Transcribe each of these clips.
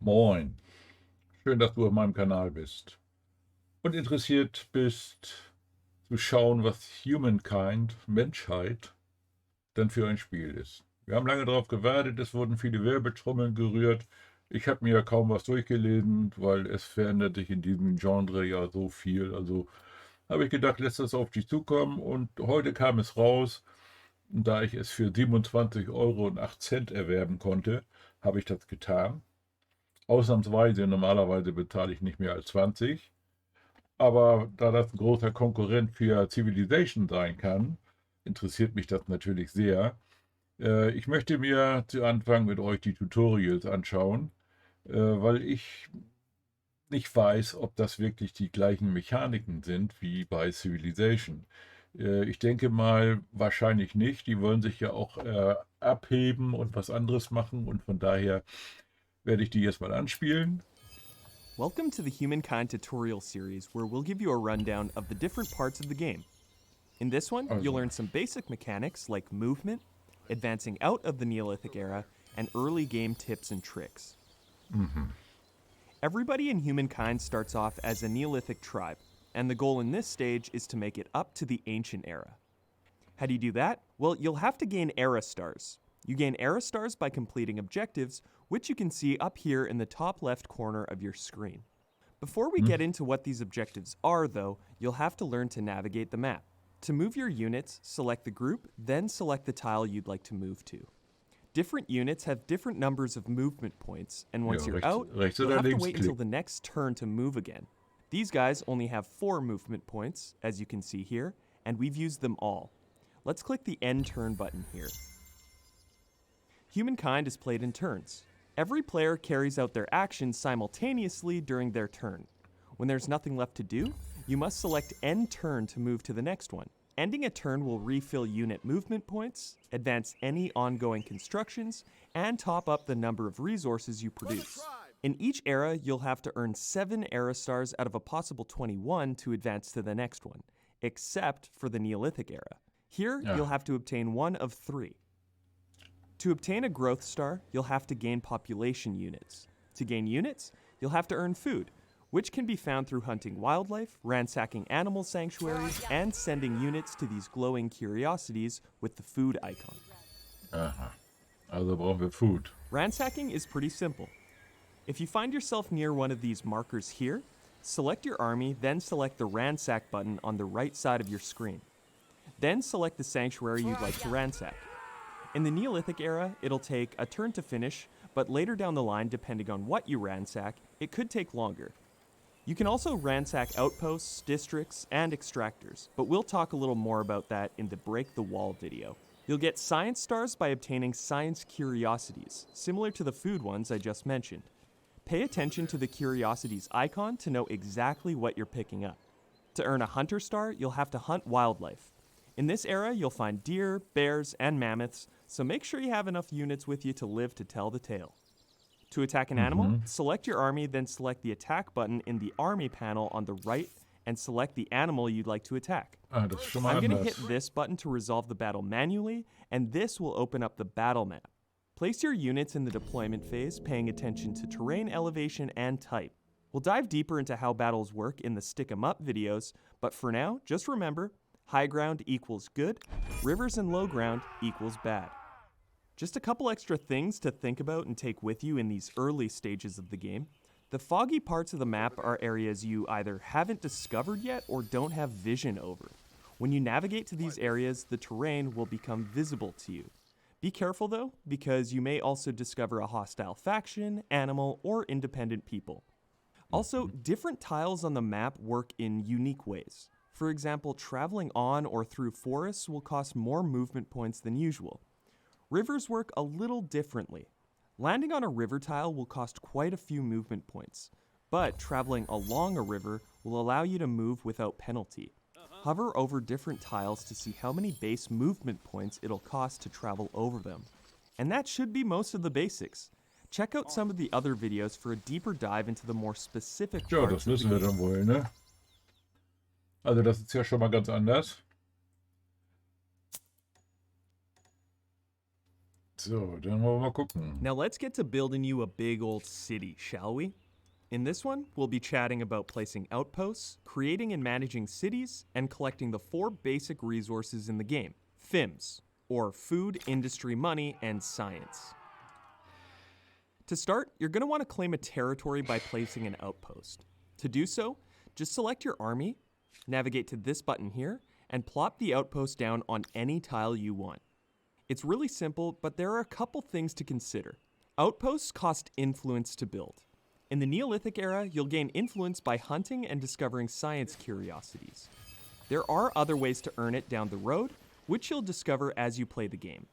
Moin, schön, dass du auf meinem Kanal bist und interessiert bist zu schauen, was Humankind, Menschheit, denn für ein Spiel ist. Wir haben lange darauf gewartet, es wurden viele Werbetrommeln gerührt. Ich habe mir ja kaum was durchgelesen, weil es verändert sich in diesem Genre ja so viel. Also habe ich gedacht, lässt das auf dich zukommen und heute kam es raus. Und da ich es für 27,08 € erwerben konnte, habe ich das getan. Ausnahmsweise, normalerweise bezahle ich nicht mehr als 20. Aber da das ein großer Konkurrent für Civilization sein kann, interessiert mich das natürlich sehr. Ich möchte mir zu Anfang mit euch die Tutorials anschauen, weil ich nicht weiß, ob das wirklich die gleichen Mechaniken sind wie bei Civilization. Ich denke mal, wahrscheinlich nicht. Die wollen sich ja auch abheben und was anderes machen und von daher werde ich die jetzt mal anspielen. Welcome to the Humankind tutorial series where we'll give you a rundown of the different parts of the game. In this one, you'll learn some basic mechanics like movement, advancing out of the Neolithic era, and early game tips and tricks. Everybody in Humankind starts off as a Neolithic tribe, and the goal in this stage is to make it up to the Ancient Era. How do you do that? Well, you'll have to gain era stars. You gain era stars by completing objectives, which you can see up here in the top left corner of your screen. Before we get into what these objectives are, though, you'll have to learn to navigate the map. To move your units, select the group, then select the tile you'd like to move to. Different units have different numbers of movement points, and once you're out, you'll have to wait until the next turn to move again. These guys only have 4 movement points, as you can see here, and we've used them all. Let's click the End Turn button here. Humankind is played in turns. Every player carries out their actions simultaneously during their turn. When there's nothing left to do, you must select End Turn to move to the next one. Ending a turn will refill unit movement points, advance any ongoing constructions, and top up the number of resources you produce. In each era, you'll have to earn 7 era stars out of a possible 21 to advance to the next one, except for the Neolithic era. Here, you'll have to obtain 1 of 3. To obtain a growth star, you'll have to gain population units. To gain units, you'll have to earn food, which can be found through hunting wildlife, ransacking animal sanctuaries, and sending units to these glowing curiosities with the food icon. Aha, also brauchen wir Food. Ransacking is pretty simple. If you find yourself near one of these markers here, select your army, then select the ransack button on the right side of your screen. Then select the sanctuary you'd like to ransack. In the Neolithic era, it'll take a turn to finish, but later down the line, depending on what you ransack, it could take longer. You can also ransack outposts, districts, and extractors, but we'll talk a little more about that in the Break the Wall video. You'll get science stars by obtaining science curiosities, similar to the food ones I just mentioned. Pay attention to the curiosities icon to know exactly what you're picking up. To earn a hunter star, you'll have to hunt wildlife. In this era, you'll find deer, bears, and mammoths, so make sure you have enough units with you to live to tell the tale. To attack an animal, select your army, then select the attack button in the army panel on the right and select the animal you'd like to attack. Das ist schon mal I'm going to anders. hit this button to resolve the battle manually, and this will open up the battle map. Place your units in the deployment phase, paying attention to terrain elevation and type. We'll dive deeper into how battles work in the Stick 'em Up videos, but for now, just remember, high ground equals good, rivers and low ground equals bad. Just a couple extra things to think about and take with you in these early stages of the game. The foggy parts of the map are areas you either haven't discovered yet or don't have vision over. When you navigate to these areas, the terrain will become visible to you. Be careful though, because you may also discover a hostile faction, animal, or independent people. Also, different tiles on the map work in unique ways. For example, traveling on or through forests will cost more movement points than usual. Rivers work a little differently. Landing on a river tile will cost quite a few movement points, but traveling along a river will allow you to move without penalty. Hover over different tiles to see how many base movement points it'll cost to travel over them. And that should be most of the basics. Check out some of the other videos for a deeper dive into the more specific Ja, parts das of the wissen wir game. dann wohl, ne? Also das ist ja schon mal ganz anders. So, dann wollen wir mal gucken. Now let's get to building you a big old city, shall we? In this one, we'll be chatting about placing outposts, creating and managing cities, and collecting the 4 basic resources in the game. FIMS, or Food, Industry, Money, and Science. To start, you're going to want to claim a territory by placing an outpost. To do so, just select your army, navigate to this button here, and plop the outpost down on any tile you want. It's really simple, but there are a couple things to consider. Outposts cost influence to build. In the Neolithic era, you'll gain influence by hunting and discovering science curiosities. There are other ways to earn it down the road, which you'll discover as you play the game.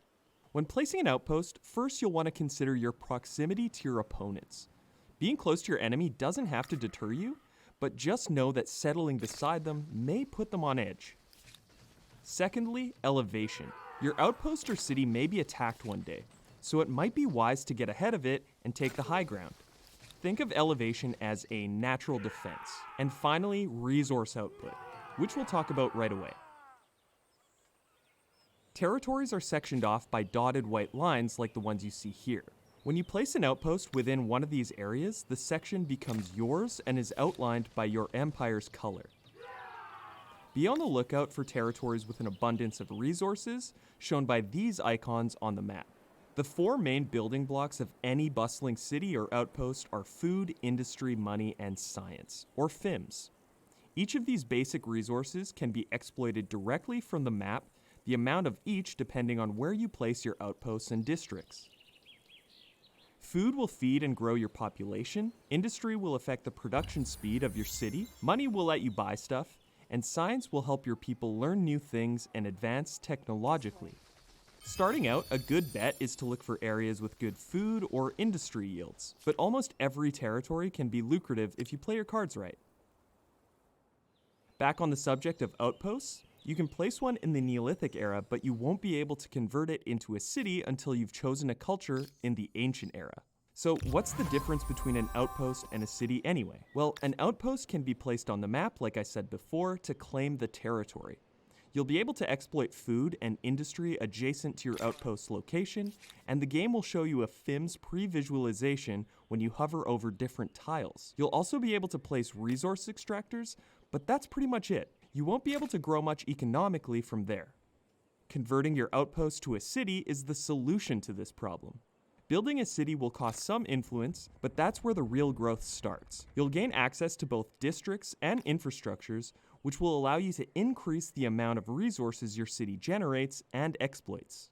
When placing an outpost, first you'll want to consider your proximity to your opponents. Being close to your enemy doesn't have to deter you, but just know that settling beside them may put them on edge. Secondly, elevation. Your outpost or city may be attacked one day, so it might be wise to get ahead of it and take the high ground. Think of elevation as a natural defense. And finally, resource output, which we'll talk about right away. Territories are sectioned off by dotted white lines like the ones you see here. When you place an outpost within one of these areas, the section becomes yours and is outlined by your empire's color. Be on the lookout for territories with an abundance of resources, shown by these icons on the map. The 4 main building blocks of any bustling city or outpost are food, industry, money, and science, or FIMS. Each of these basic resources can be exploited directly from the map, the amount of each depending on where you place your outposts and districts. Food will feed and grow your population, industry will affect the production speed of your city, money will let you buy stuff, and science will help your people learn new things and advance technologically. Starting out, a good bet is to look for areas with good food or industry yields, but almost every territory can be lucrative if you play your cards right. Back on the subject of outposts, you can place one in the Neolithic era, but you won't be able to convert it into a city until you've chosen a culture in the Ancient era. So what's the difference between an outpost and a city anyway? Well, an outpost can be placed on the map, like I said before, to claim the territory. You'll be able to exploit food and industry adjacent to your outpost location, and the game will show you a FIMS pre-visualization when you hover over different tiles. You'll also be able to place resource extractors, but that's pretty much it. You won't be able to grow much economically from there. Converting your outpost to a city is the solution to this problem. Building a city will cost some influence, but that's where the real growth starts. You'll gain access to both districts and infrastructures, which will allow you to increase the amount of resources your city generates and exploits.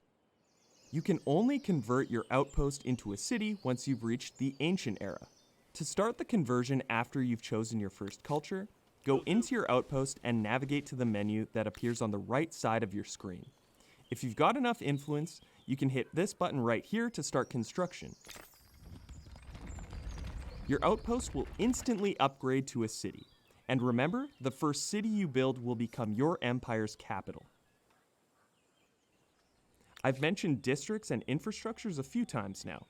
You can only convert your outpost into a city once you've reached the Ancient era. To start the conversion after you've chosen your first culture, go into your outpost and navigate to the menu that appears on the right side of your screen. If you've got enough influence, you can hit this button right here to start construction. Your outpost will instantly upgrade to a city. And remember, the first city you build will become your empire's capital. I've mentioned districts and infrastructures a few times now.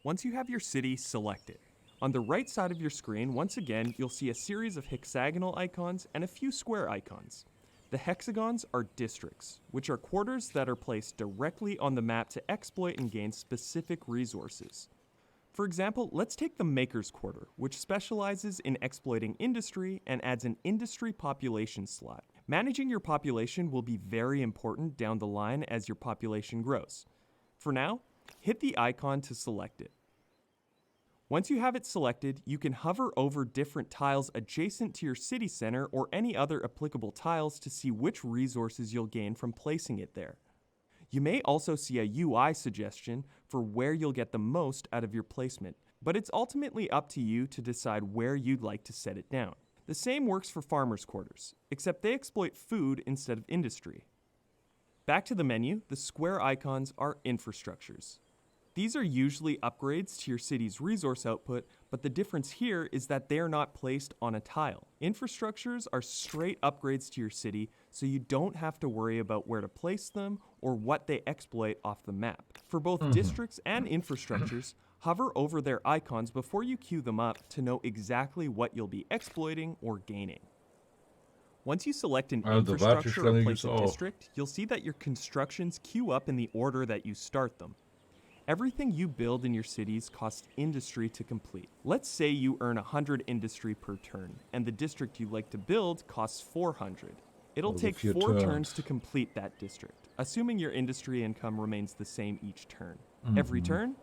Once you have your city selected, on the right side of your screen, once again, you'll see a series of hexagonal icons and a few square icons. The hexagons are districts, which are quarters that are placed directly on the map to exploit and gain specific resources. For example, let's take the Maker's Quarter, which specializes in exploiting industry and adds an industry population slot. Managing your population will be very important down the line as your population grows. For now, hit the icon to select it. Once you have it selected, you can hover over different tiles adjacent to your city center or any other applicable tiles to see which resources you'll gain from placing it there. You may also see a UI suggestion for where you'll get the most out of your placement, but it's ultimately up to you to decide where you'd like to set it down. The same works for farmers' quarters, except they exploit food instead of industry. Back to the menu, the square icons are infrastructures. These are usually upgrades to your city's resource output, but the difference here is that they are not placed on a tile. Infrastructures are straight upgrades to your city, so you don't have to worry about where to place them or what they exploit off the map. For both districts and infrastructures, hover over their icons before you queue them up to know exactly what you'll be exploiting or gaining. Once you select an infrastructure or place a district, you'll see that your constructions queue up in the order that you start them. Everything you build in your cities costs industry to complete. Let's say you earn 100 industry per turn, and the district you like to build costs 400. It'll Also take 4 4 turns turns. to complete that district, assuming your industry income remains the same each turn. Every turn,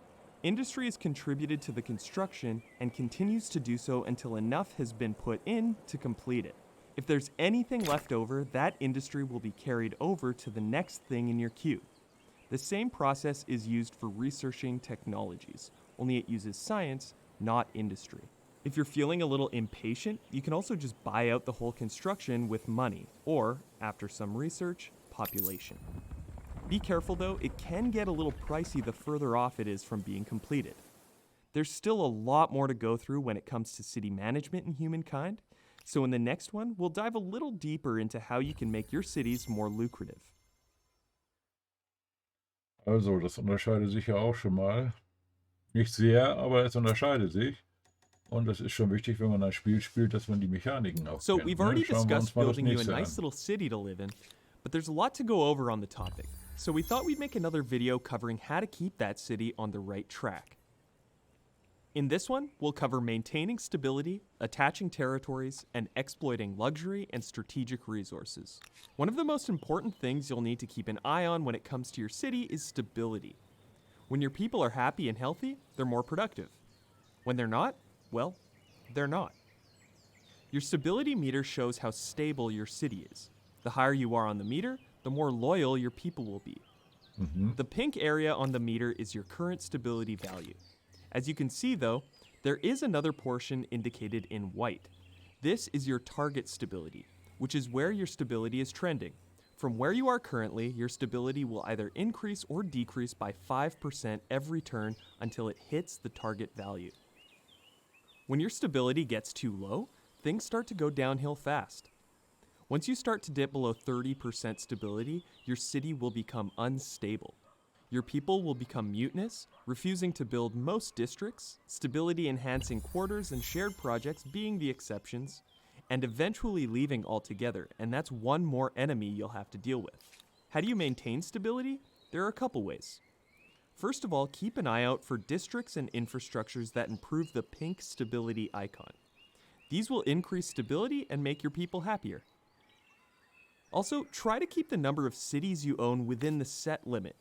industry is contributed to the construction and continues to do so until enough has been put in to complete it. If there's anything left over, that industry will be carried over to the next thing in your queue. The same process is used for researching technologies, only it uses science, not industry. If you're feeling a little impatient, you can also just buy out the whole construction with money, or, after some research, population. Be careful though, it can get a little pricey the further off it is from being completed. There's still a lot more to go through when it comes to city management in Humankind, so in the next one, we'll dive a little deeper into how you can make your cities more lucrative. Also, das unterscheidet sich ja auch schon mal. Nicht sehr, aber es unterscheidet sich. Und das ist schon wichtig, wenn man ein Spiel spielt, dass man die Mechaniken auch So kennt. we've Ne? already Schauen wir uns discussed mal das building you a nächste nice an. little city to live in, but there's a lot to go over on the topic. So we thought we'd make another video covering how to keep that city on the right track. In this one, we'll cover maintaining stability, attaching territories, and exploiting luxury and strategic resources. One of the most important things you'll need to keep an eye on when it comes to your city is stability. When your people are happy and healthy, they're more productive. When they're not, well, they're not. Your stability meter shows how stable your city is. The higher you are on the meter, the more loyal your people will be. The pink area on the meter is your current stability value. As you can see though, there is another portion indicated in white. This is your target stability, which is where your stability is trending. From where you are currently, your stability will either increase or decrease by 5% every turn until it hits the target value. When your stability gets too low, things start to go downhill fast. Once you start to dip below 30% stability, your city will become unstable. Your people will become mutinous, refusing to build most districts, stability-enhancing quarters and shared projects being the exceptions, and eventually leaving altogether, and that's one more enemy you'll have to deal with. How do you maintain stability? There are a couple ways. First of all, keep an eye out for districts and infrastructures that improve the pink stability icon. These will increase stability and make your people happier. Also, try to keep the number of cities you own within the set limit.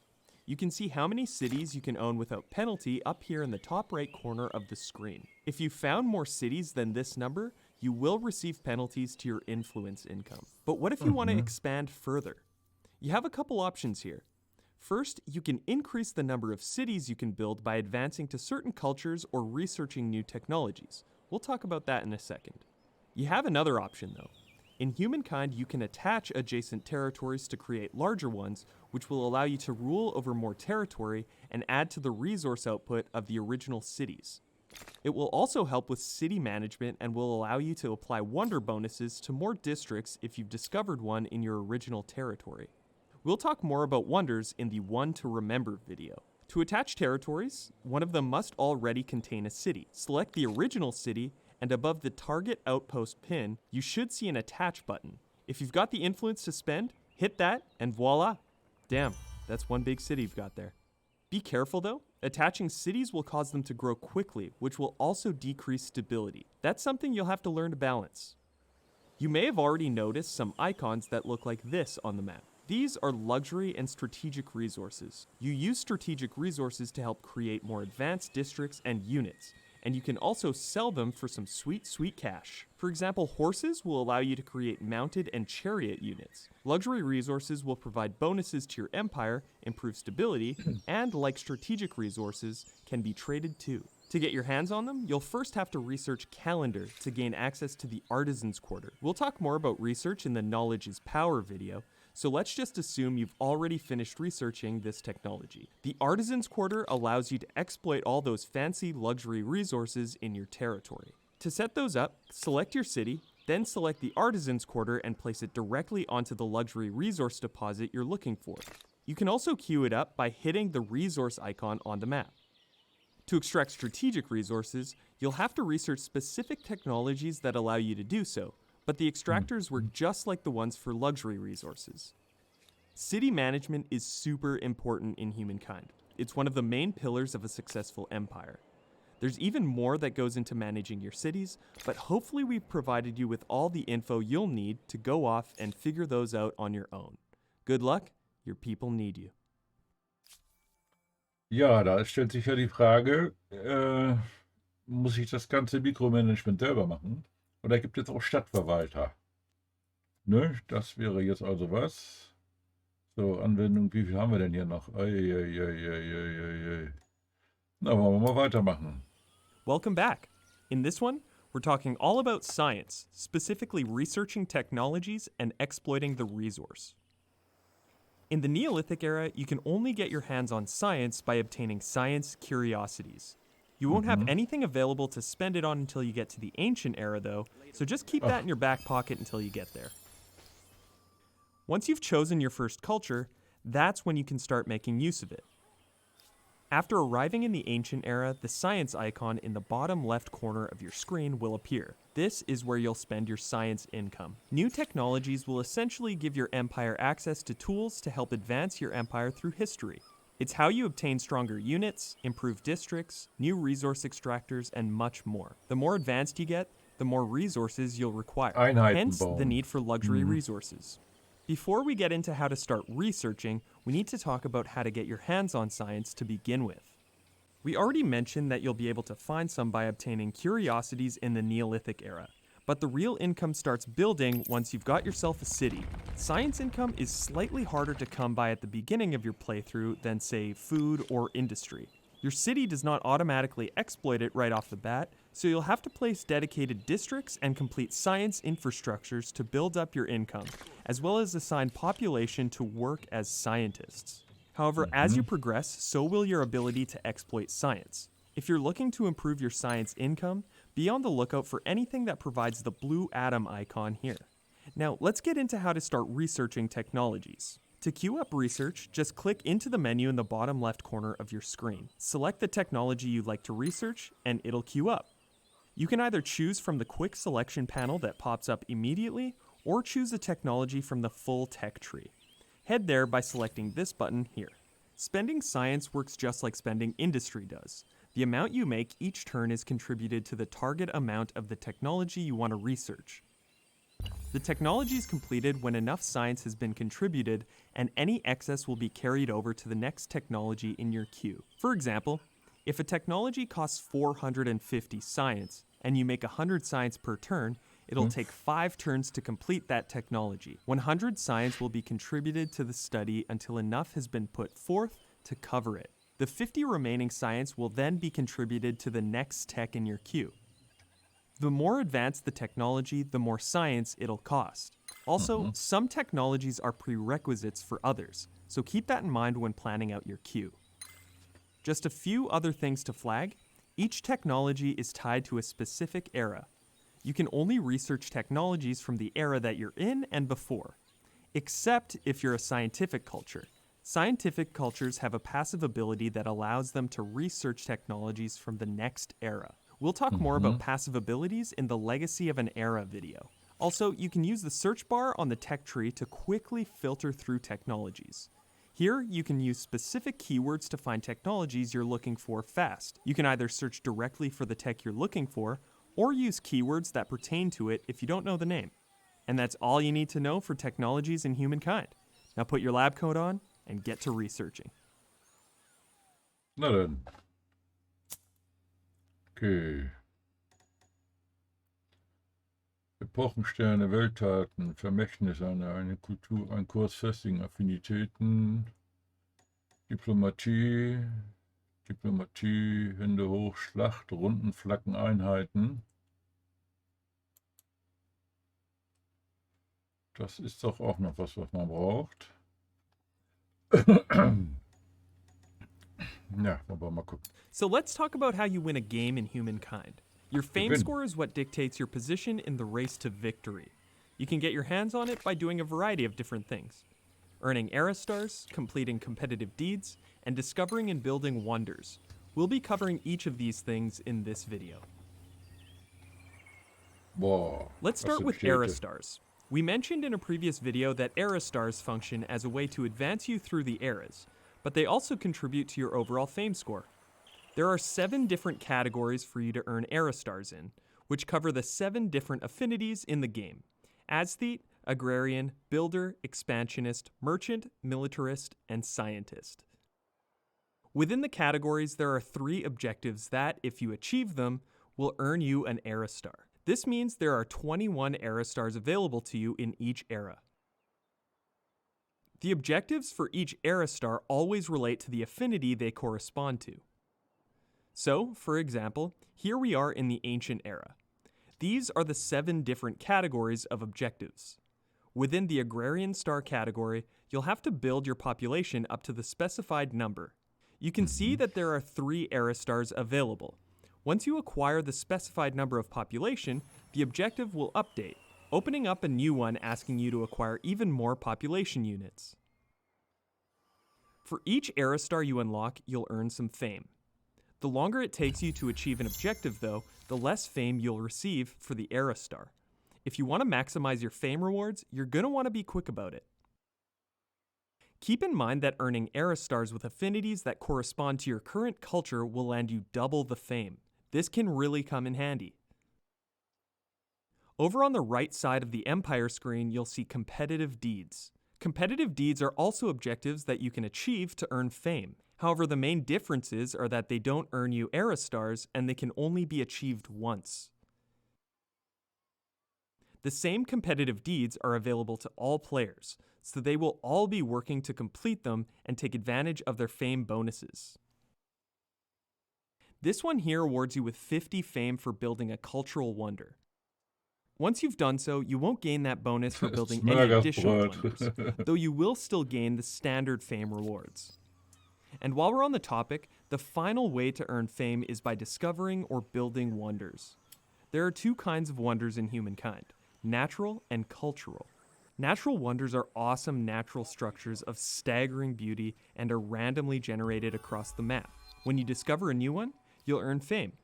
You can see how many cities you can own without penalty up here in the top right corner of the screen. If you found more cities than this number, you will receive penalties to your influence income. But what if you want to expand further? You have a couple options here. First, you can increase the number of cities you can build by advancing to certain cultures or researching new technologies. We'll talk about that in a second. You have another option though. In Humankind, you can attach adjacent territories to create larger ones, which will allow you to rule over more territory and add to the resource output of the original cities. It will also help with city management and will allow you to apply wonder bonuses to more districts if you've discovered one in your original territory. We'll talk more about wonders in the One to Remember video. To attach territories, one of them must already contain a city. Select the original city, and above the target outpost pin, you should see an attach button. If you've got the influence to spend, hit that, and voila. Damn, that's one big city you've got there. Be careful though, attaching cities will cause them to grow quickly, which will also decrease stability. That's something you'll have to learn to balance. You may have already noticed some icons that look like this on the map. These are luxury and strategic resources. You use strategic resources to help create more advanced districts and units, and you can also sell them for some sweet, sweet cash. For example, horses will allow you to create mounted and chariot units. Luxury resources will provide bonuses to your empire, improve stability, and like strategic resources, can be traded too. To get your hands on them, you'll first have to research Calendar to gain access to the Artisans Quarter. We'll talk more about research in the Knowledge is Power video, so let's just assume you've already finished researching this technology. The Artisans Quarter allows you to exploit all those fancy luxury resources in your territory. To set those up, select your city, then select the Artisans Quarter and place it directly onto the luxury resource deposit you're looking for. You can also queue it up by hitting the resource icon on the map. To extract strategic resources, you'll have to research specific technologies that allow you to do so, but the extractors work just like the ones for luxury resources. City management is super important in Humankind. It's one of the main pillars of a successful empire. There's even more that goes into managing your cities, but hopefully we've provided you with all the info you'll need to go off and figure those out on your own. Good luck, your people need you. Ja, da stellt sich ja die Frage, muss ich das ganze Mikromanagement selber machen? Oder gibt es auch Stadtverwalter? Ne? Das wäre jetzt also was. So, Anwendung, wie viel haben wir denn hier noch? Na, wollen wir mal weitermachen. Welcome back. In this one, we're talking all about science, specifically researching technologies and exploiting the resource. In the Neolithic era, you can only get your hands on science by obtaining science curiosities. You won't have anything available to spend it on until you get to the ancient era, though, so just keep that in your back pocket until you get there. Once you've chosen your first culture, that's when you can start making use of it. After arriving in the ancient era, the science icon in the bottom left corner of your screen will appear. This is where you'll spend your science income. New technologies will essentially give your empire access to tools to help advance your empire through history. It's how you obtain stronger units, improve districts, new resource extractors, and much more. The more advanced you get, the more resources you'll require. Einheiten Hence, bauen. the need for luxury resources. Before we get into how to start researching, we need to talk about how to get your hands on science to begin with. We already mentioned that you'll be able to find some by obtaining curiosities in the Neolithic era, but the real income starts building once you've got yourself a city. Science income is slightly harder to come by at the beginning of your playthrough than, say, food or industry. Your city does not automatically exploit it right off the bat, so you'll have to place dedicated districts and complete science infrastructures to build up your income, as well as assign population to work as scientists. However, as you progress, so will your ability to exploit science. If you're looking to improve your science income, be on the lookout for anything that provides the blue atom icon here. Now, let's get into how to start researching technologies. To queue up research, just click into the menu in the bottom left corner of your screen. Select the technology you'd like to research, and it'll queue up. You can either choose from the quick selection panel that pops up immediately, or choose a technology from the full tech tree. Head there by selecting this button here. Spending science works just like spending industry does. The amount you make each turn is contributed to the target amount of the technology you want to research. The technology is completed when enough science has been contributed, and any excess will be carried over to the next technology in your queue. For example, if a technology costs 450 science, and you make 100 science per turn, it'll take 5 turns to complete that technology. 100 science will be contributed to the study until enough has been put forth to cover it. The 50 remaining science will then be contributed to the next tech in your queue. The more advanced the technology, the more science it'll cost. Also, some technologies are prerequisites for others, so keep that in mind when planning out your queue. Just a few other things to flag. Each technology is tied to a specific era. You can only research technologies from the era that you're in and before, except if you're a scientific culture. Scientific cultures have a passive ability that allows them to research technologies from the next era. We'll talk more about passive abilities in the Legacy of an Era video. Also, you can use the search bar on the tech tree to quickly filter through technologies. Here, you can use specific keywords to find technologies you're looking for fast. You can either search directly for the tech you're looking for, or use keywords that pertain to it if you don't know the name. And that's all you need to know for technologies in Humankind. Now put your lab coat on and get to researching. Na dann. Okay. Epochensterne, Welttaten, Vermächtnisse, eine Kultur, ein Kurs festigen Affinitäten, Diplomatie, Hände hoch, Schlacht, Runden, Flaggen, Einheiten. Das ist doch auch noch was man braucht. Ja, wollen wir mal gucken. So let's talk about how you win a game in Humankind. Your fame score is what dictates your position in the race to victory. You can get your hands on it by doing a variety of different things. Earning era stars, completing competitive deeds, and discovering and building wonders. We'll be covering each of these things in this video. Boah, Let's start with era stars. We mentioned in a previous video that era stars function as a way to advance you through the eras, but they also contribute to your overall fame score. There are 7 different categories for you to earn era stars in, which cover the 7 different affinities in the game: aesthete, agrarian, builder, expansionist, merchant, militarist, and scientist. Within the categories, there are 3 objectives that, if you achieve them, will earn you an era star. This means there are 21 era stars available to you in each era. The objectives for each era star always relate to the affinity they correspond to. So, for example, here we are in the ancient era. These are the 7 different categories of objectives. Within the agrarian star category, you'll have to build your population up to the specified number. You can see that there are 3 era stars available. Once you acquire the specified number of population, the objective will update, opening up a new one asking you to acquire even more population units. For each era star you unlock, you'll earn some fame. The longer it takes you to achieve an objective, though, the less fame you'll receive for the era star. If you want to maximize your fame rewards, you're going to want to be quick about it. Keep in mind that earning era stars with affinities that correspond to your current culture will land you double the fame. This can really come in handy. Over on the right side of the Empire screen, you'll see competitive deeds. Competitive deeds are also objectives that you can achieve to earn fame. However, the main differences are that they don't earn you era stars and they can only be achieved once. The same competitive deeds are available to all players, so they will all be working to complete them and take advantage of their fame bonuses. This one here awards you with 50 fame for building a cultural wonder. Once you've done so, you won't gain that bonus for building any additional wonders, though you will still gain the standard fame rewards. And while we're on the topic, the final way to earn fame is by discovering or building wonders. There are 2 kinds of wonders in Humankind: natural and cultural. Natural wonders are awesome natural structures of staggering beauty and are randomly generated across the map. When you discover a new one, you'll earn fame.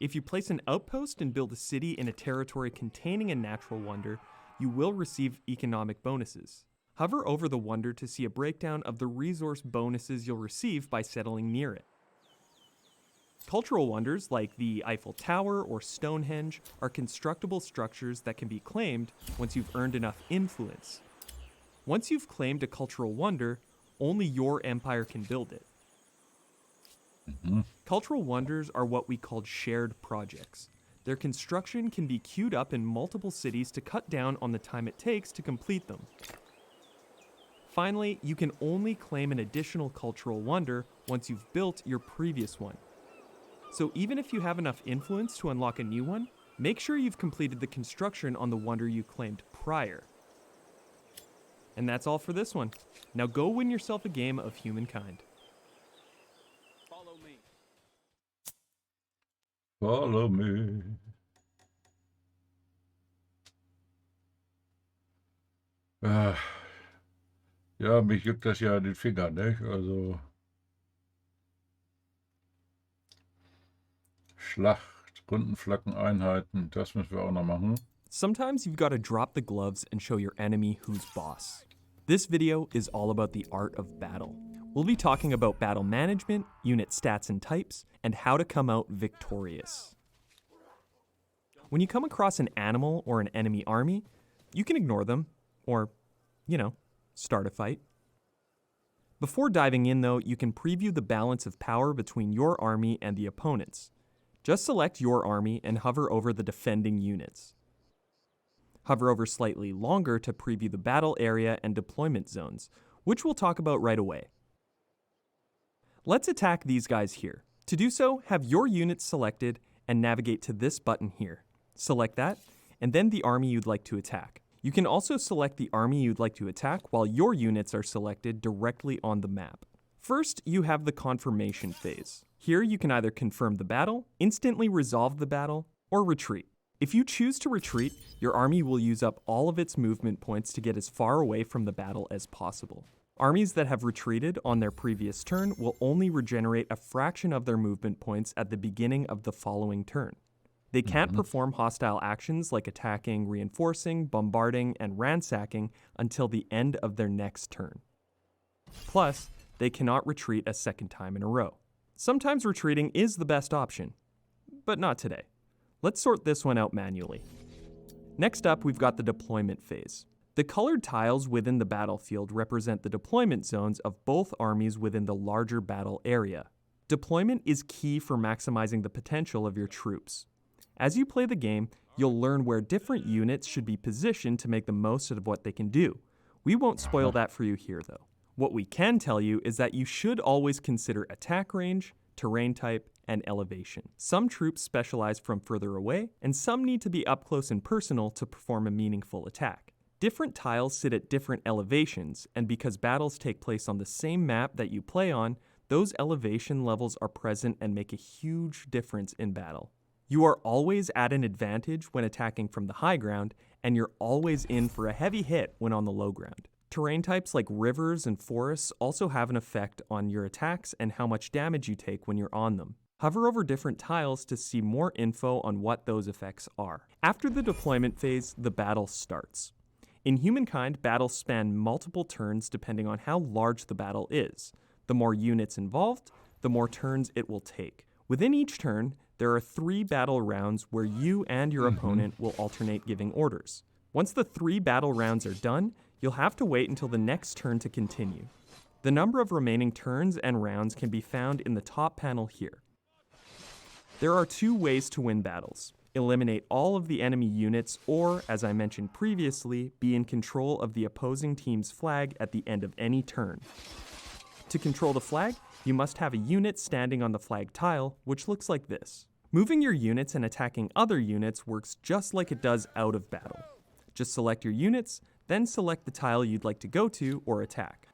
If you place an outpost and build a city in a territory containing a natural wonder, you will receive economic bonuses. Hover over the wonder to see a breakdown of the resource bonuses you'll receive by settling near it. Cultural wonders, like the Eiffel Tower or Stonehenge, are constructible structures that can be claimed once you've earned enough influence. Once you've claimed a cultural wonder, only your empire can build it. Cultural wonders are what we call shared projects. Their construction can be queued up in multiple cities to cut down on the time it takes to complete them. Finally, you can only claim an additional cultural wonder once you've built your previous one. So even if you have enough influence to unlock a new one, make sure you've completed the construction on the wonder you claimed prior. And that's all for this one. Now go win yourself a game of Humankind. Follow me. Follow me. Ja, mich juckt das ja in den Fingern, nicht? Also Schlacht, Rundenflaggeneinheiten, das müssen wir auch noch machen. Sometimes you've got to drop the gloves and show your enemy who's boss. This video is all about the art of battle. We'll be talking about battle management, unit stats and types, and how to come out victorious. When you come across an animal or an enemy army, you can ignore them, or, start a fight. Before diving in though, you can preview the balance of power between your army and the opponent's. Just select your army and hover over the defending units. Hover over slightly longer to preview the battle area and deployment zones, which we'll talk about right away. Let's attack these guys here. To do so, have your units selected and navigate to this button here. Select that, and then the army you'd like to attack. You can also select the army you'd like to attack while your units are selected directly on the map. First, you have the confirmation phase. Here you can either confirm the battle, instantly resolve the battle, or retreat. If you choose to retreat, your army will use up all of its movement points to get as far away from the battle as possible. Armies that have retreated on their previous turn will only regenerate a fraction of their movement points at the beginning of the following turn. They can't perform hostile actions like attacking, reinforcing, bombarding, and ransacking until the end of their next turn. Plus, they cannot retreat a second time in a row. Sometimes retreating is the best option, but not today. Let's sort this one out manually. Next up, we've got the deployment phase. The colored tiles within the battlefield represent the deployment zones of both armies within the larger battle area. Deployment is key for maximizing the potential of your troops. As you play the game, you'll learn where different units should be positioned to make the most of what they can do. We won't spoil that for you here though. What we can tell you is that you should always consider attack range, terrain type, and elevation. Some troops specialize from further away, and some need to be up close and personal to perform a meaningful attack. Different tiles sit at different elevations, and because battles take place on the same map that you play on, those elevation levels are present and make a huge difference in battle. You are always at an advantage when attacking from the high ground, and you're always in for a heavy hit when on the low ground. Terrain types like rivers and forests also have an effect on your attacks and how much damage you take when you're on them. Hover over different tiles to see more info on what those effects are. After the deployment phase, the battle starts. In Humankind, battles span multiple turns depending on how large the battle is. The more units involved, the more turns it will take. Within each turn, there are 3 battle rounds where you and your opponent will alternate giving orders. Once the 3 battle rounds are done, you'll have to wait until the next turn to continue. The number of remaining turns and rounds can be found in the top panel here. There are 2 ways to win battles. Eliminate all of the enemy units or, as I mentioned previously, be in control of the opposing team's flag at the end of any turn. To control the flag, you must have a unit standing on the flag tile, which looks like this. Moving your units and attacking other units works just like it does out of battle. Just select your units, then select the tile you'd like to go to or attack.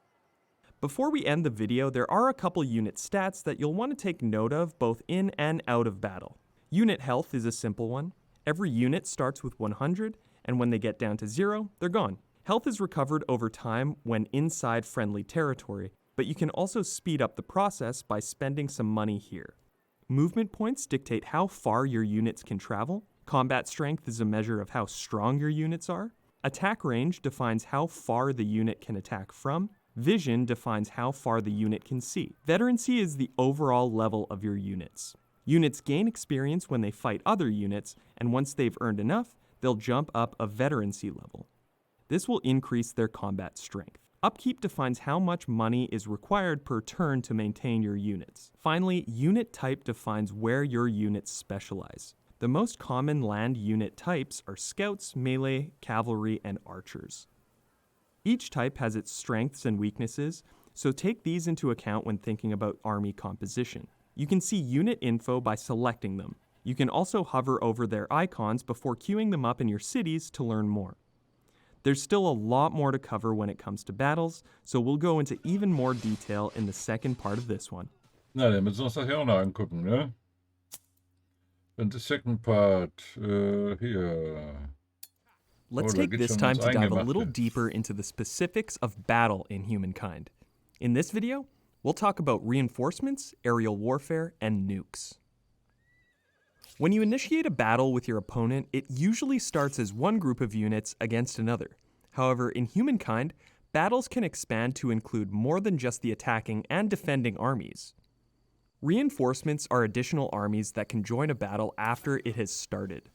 Before we end the video, there are a couple unit stats that you'll want to take note of both in and out of battle. Unit health is a simple one. Every unit starts with 100, and when they get down to 0, they're gone. Health is recovered over time when inside friendly territory, but you can also speed up the process by spending some money here. Movement points dictate how far your units can travel. Combat strength is a measure of how strong your units are. Attack range defines how far the unit can attack from. Vision defines how far the unit can see. Veterancy is the overall level of your units. Units gain experience when they fight other units, and once they've earned enough, they'll jump up a veterancy level. This will increase their combat strength. Upkeep defines how much money is required per turn to maintain your units. Finally, unit type defines where your units specialize. The most common land unit types are scouts, melee, cavalry, and archers. Each type has its strengths and weaknesses, so take these into account when thinking about army composition. You can see unit info by selecting them. You can also hover over their icons before queuing them up in your cities to learn more. There's still a lot more to cover when it comes to battles, so we'll go into even more detail in the second part of this one. Na, dann müssen wir uns das ja auch noch angucken, ne? And the second part, here. Let's Oh, da take geht's this schon time ums to dive a Eingemachte. little deeper into the specifics of battle in Humankind. In this video, we'll talk about reinforcements, aerial warfare, and nukes. When you initiate a battle with your opponent, it usually starts as one group of units against another. However, in Humankind, battles can expand to include more than just the attacking and defending armies. Reinforcements are additional armies that can join a battle after it has started.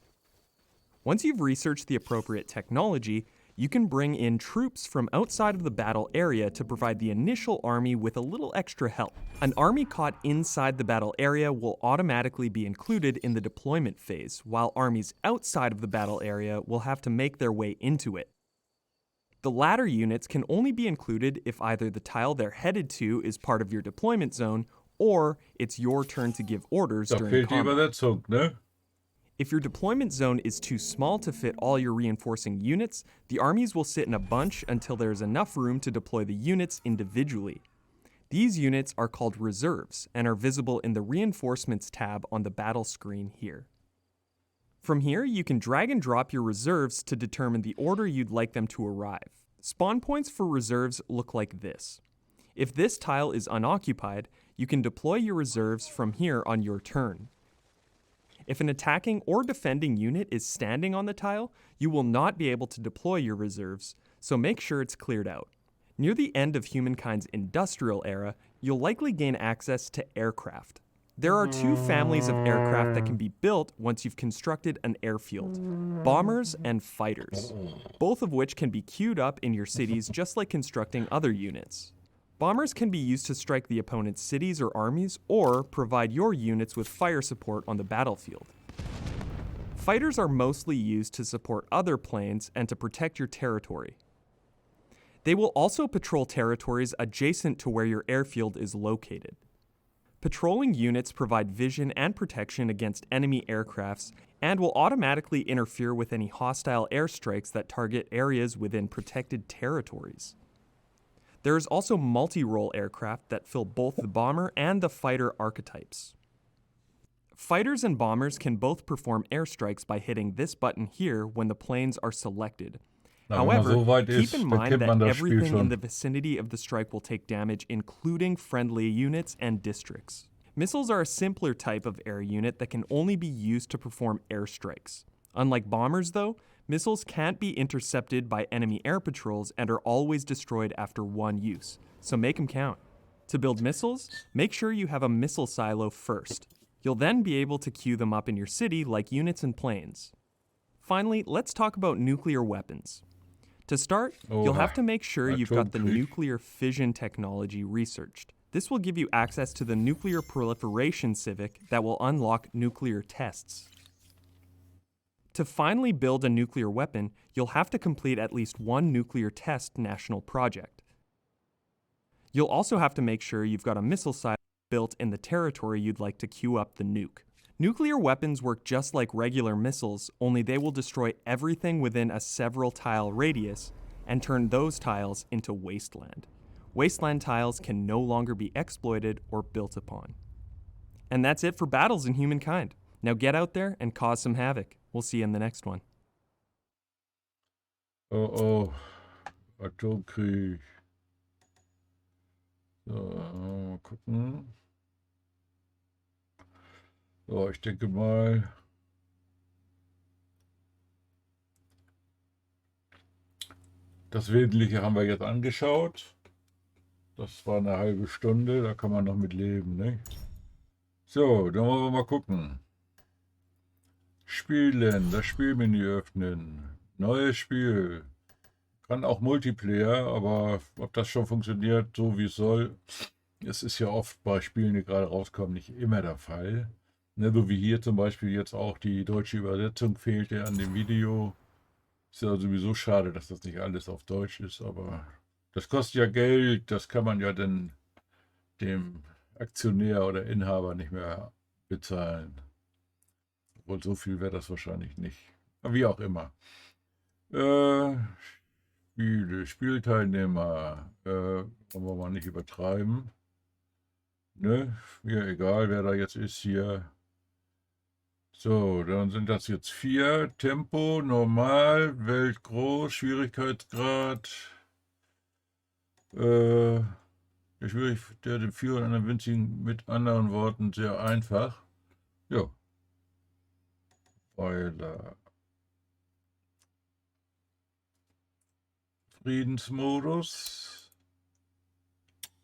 Once you've researched the appropriate technology, you can bring in troops from outside of the battle area to provide the initial army with a little extra help. An army caught inside the battle area will automatically be included in the deployment phase, while armies outside of the battle area will have to make their way into it. The latter units can only be included if either the tile they're headed to is part of your deployment zone, or it's your turn to give orders Da during fehlt die combat. Übersetzung, ne? If your deployment zone is too small to fit all your reinforcing units, the armies will sit in a bunch until there is enough room to deploy the units individually. These units are called reserves and are visible in the Reinforcements tab on the battle screen here. From here, you can drag and drop your reserves to determine the order you'd like them to arrive. Spawn points for reserves look like this. If this tile is unoccupied, you can deploy your reserves from here on your turn. If an attacking or defending unit is standing on the tile, you will not be able to deploy your reserves, so make sure it's cleared out. Near the end of humankind's industrial era, you'll likely gain access to aircraft. There are two families of aircraft that can be built once you've constructed an airfield: bombers and fighters, both of which can be queued up in your cities just like constructing other units. Bombers can be used to strike the opponent's cities or armies, or provide your units with fire support on the battlefield. Fighters are mostly used to support other planes and to protect your territory. They will also patrol territories adjacent to where your airfield is located. Patrolling units provide vision and protection against enemy aircrafts and will automatically interfere with any hostile airstrikes that target areas within protected territories. There is also multi-role aircraft that fill both the bomber and the fighter archetypes. Fighters and bombers can both perform airstrikes by hitting this button here when the planes are selected. However, keep in mind that everything in the vicinity of the strike will take damage, including friendly units and districts. Missiles are a simpler type of air unit that can only be used to perform airstrikes. Unlike bombers, though, missiles can't be intercepted by enemy air patrols and are always destroyed after one use, so make them count. To build missiles, make sure you have a missile silo first. You'll then be able to queue them up in your city like units and planes. Finally, let's talk about nuclear weapons. To start, you'll have to make sure you've got the nuclear fission technology researched. This will give you access to the nuclear proliferation civic that will unlock nuclear tests. To finally build a nuclear weapon, you'll have to complete at least one nuclear test national project. You'll also have to make sure you've got a missile silo built in the territory you'd like to queue up the nuke. Nuclear weapons work just like regular missiles, only they will destroy everything within a several tile radius and turn those tiles into wasteland. Wasteland tiles can no longer be exploited or built upon. And that's it for battles in Humankind. Now get out there and cause some havoc. We'll see you in the next one. Oh, Atomkrieg. So, mal gucken. So, ich denke mal, das Wesentliche haben wir jetzt angeschaut. Das war eine halbe Stunde, da kann man noch mit leben, ne? So, dann wollen wir mal gucken. Spielen, das Spielmenü öffnen. Neues Spiel. Kann auch Multiplayer, aber ob das schon funktioniert, so wie es soll, es ist ja oft bei Spielen, die gerade rauskommen, nicht immer der Fall. Ne, so wie hier zum Beispiel jetzt auch die deutsche Übersetzung fehlte an dem Video. Ist ja sowieso schade, dass das nicht alles auf Deutsch ist, aber das kostet ja Geld, das kann man ja dann dem Aktionär oder Inhaber nicht mehr bezahlen. Obwohl so viel wäre das wahrscheinlich nicht. Aber wie auch immer. Spiele, Spielteilnehmer, wollen wir mal nicht übertreiben. Ne? Mir egal, wer da jetzt ist hier. So, dann sind das jetzt 4. Tempo, normal, Welt groß, Schwierigkeitsgrad. Der dem Führer einer winzigen, mit anderen Worten, sehr einfach. Ja. Weiler. Friedensmodus.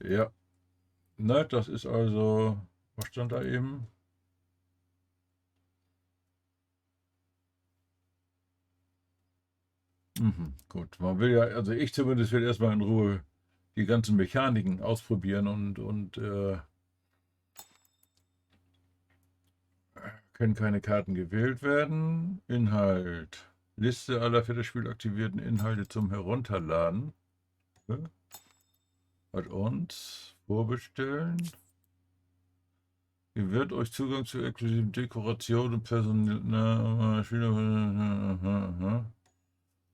Ja. Na, das ist also, was stand da eben? Gut, man will ja, also ich zumindest will erstmal in Ruhe die ganzen Mechaniken ausprobieren und können keine Karten gewählt werden. Inhalt. Liste aller für das Spiel aktivierten Inhalte zum Herunterladen. Ja. Hat uns vorbestellen. Ihr wird euch Zugang zu exklusiven Dekorationen und Personal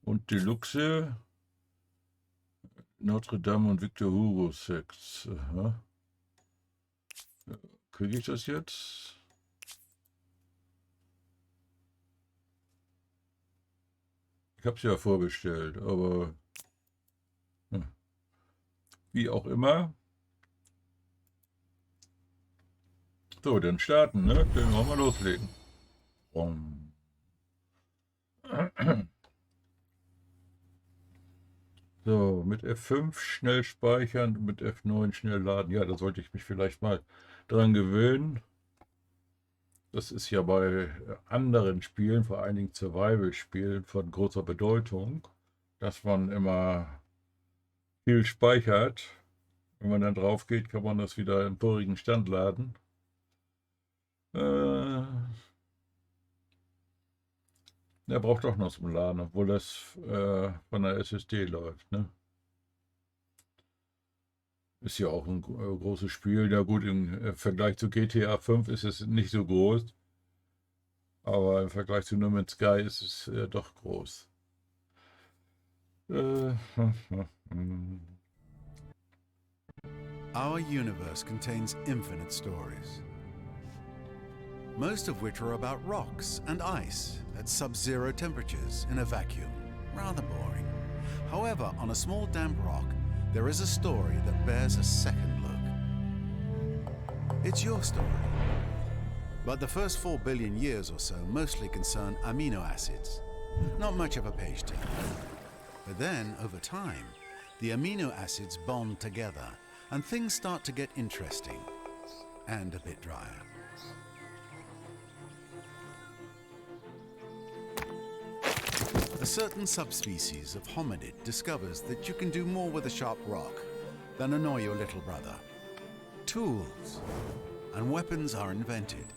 und Deluxe. Notre Dame und Victor Hugo Sex. Kriege ich das jetzt? Ich habe es ja vorbestellt, aber wie auch immer. So, dann starten, ne? Dann wollen wir loslegen. So, mit F5 schnell speichern, mit F9 schnell laden. Ja, da sollte ich mich vielleicht mal dran gewöhnen. Das ist ja bei anderen Spielen, vor allen Dingen Survival-Spielen, von großer Bedeutung, dass man immer viel speichert. Wenn man dann drauf geht, kann man das wieder im vorigen Stand laden. Er braucht auch noch zum Laden, obwohl das von der SSD läuft. Ne? Ist ja auch ein großes Spiel. Ja gut, im Vergleich zu GTA 5 ist es nicht so groß. Aber im Vergleich zu No Man's Sky ist es doch groß. Our universe contains infinite stories, most of which are about rocks and ice at sub-zero temperatures in a vacuum. Rather boring. However, on a small damp rock, there is a story that bears a second look. It's your story. But the first 4 billion years or so mostly concern amino acids. Not much of a page turn. But then, over time, the amino acids bond together and things start to get interesting and a bit drier. A certain subspecies of hominid discovers that you can do more with a sharp rock than annoy your little brother. Tools and weapons are invented.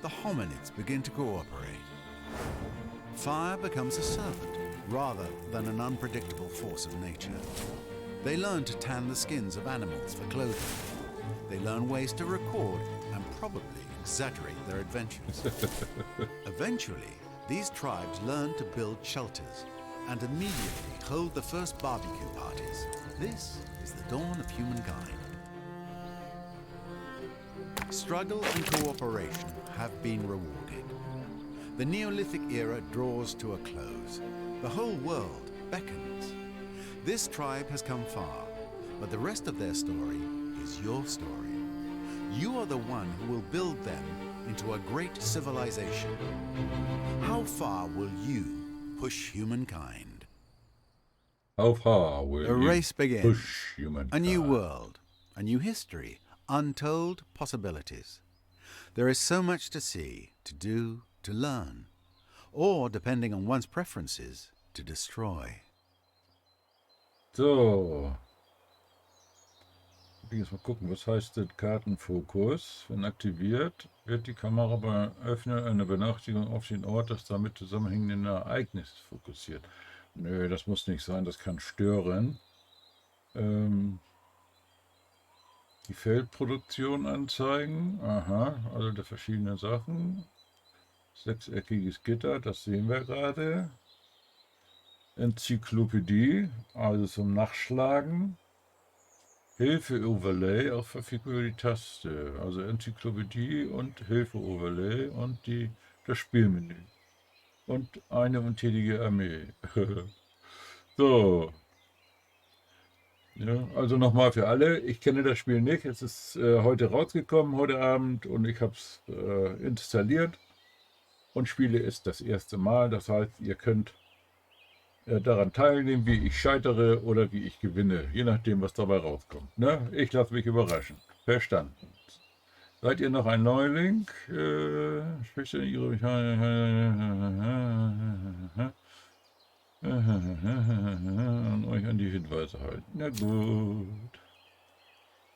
The hominids begin to cooperate. Fire becomes a servant rather than an unpredictable force of nature. They learn to tan the skins of animals for clothing. They learn ways to record and probably exaggerate their adventures. Eventually, these tribes learn to build shelters and immediately hold the first barbecue parties. This is the dawn of humankind. Struggle and cooperation have been rewarded. The Neolithic era draws to a close. The whole world beckons. This tribe has come far, but the rest of their story is your story. You are the one who will build them into a great civilization. How far will you push humankind? How far will The you race begins. push humankind? A new world, a new history, untold possibilities. There is so much to see, to do, to learn, or, depending on one's preferences, to destroy. So. Jetzt mal gucken, was heißt das Kartenfokus? Wenn aktiviert, wird die Kamera beim Öffnen eine Benachrichtigung auf den Ort des damit zusammenhängenden Ereignisses fokussiert. Nö, das muss nicht sein, das kann stören. Die Feldproduktion anzeigen. Aha, also der verschiedenen Sachen. Sechseckiges Gitter, das sehen wir gerade. Enzyklopädie, also zum Nachschlagen. Hilfe-Overlay, auch verfügbar über die Taste. Also Enzyklopädie und Hilfe-Overlay und das Spielmenü. Und eine untätige Armee. So. Ja, also nochmal für alle, ich kenne das Spiel nicht. Es ist heute rausgekommen, heute Abend, und ich habe es installiert und spiele es das erste Mal. Das heißt, ihr könnt daran teilnehmen, wie ich scheitere oder wie ich gewinne, je nachdem, was dabei rauskommt. Ne? Ich lasse mich überraschen. Verstanden. Seid ihr noch ein Neuling? Spricht ihr ihre und euch an die Hinweise halten. Na gut.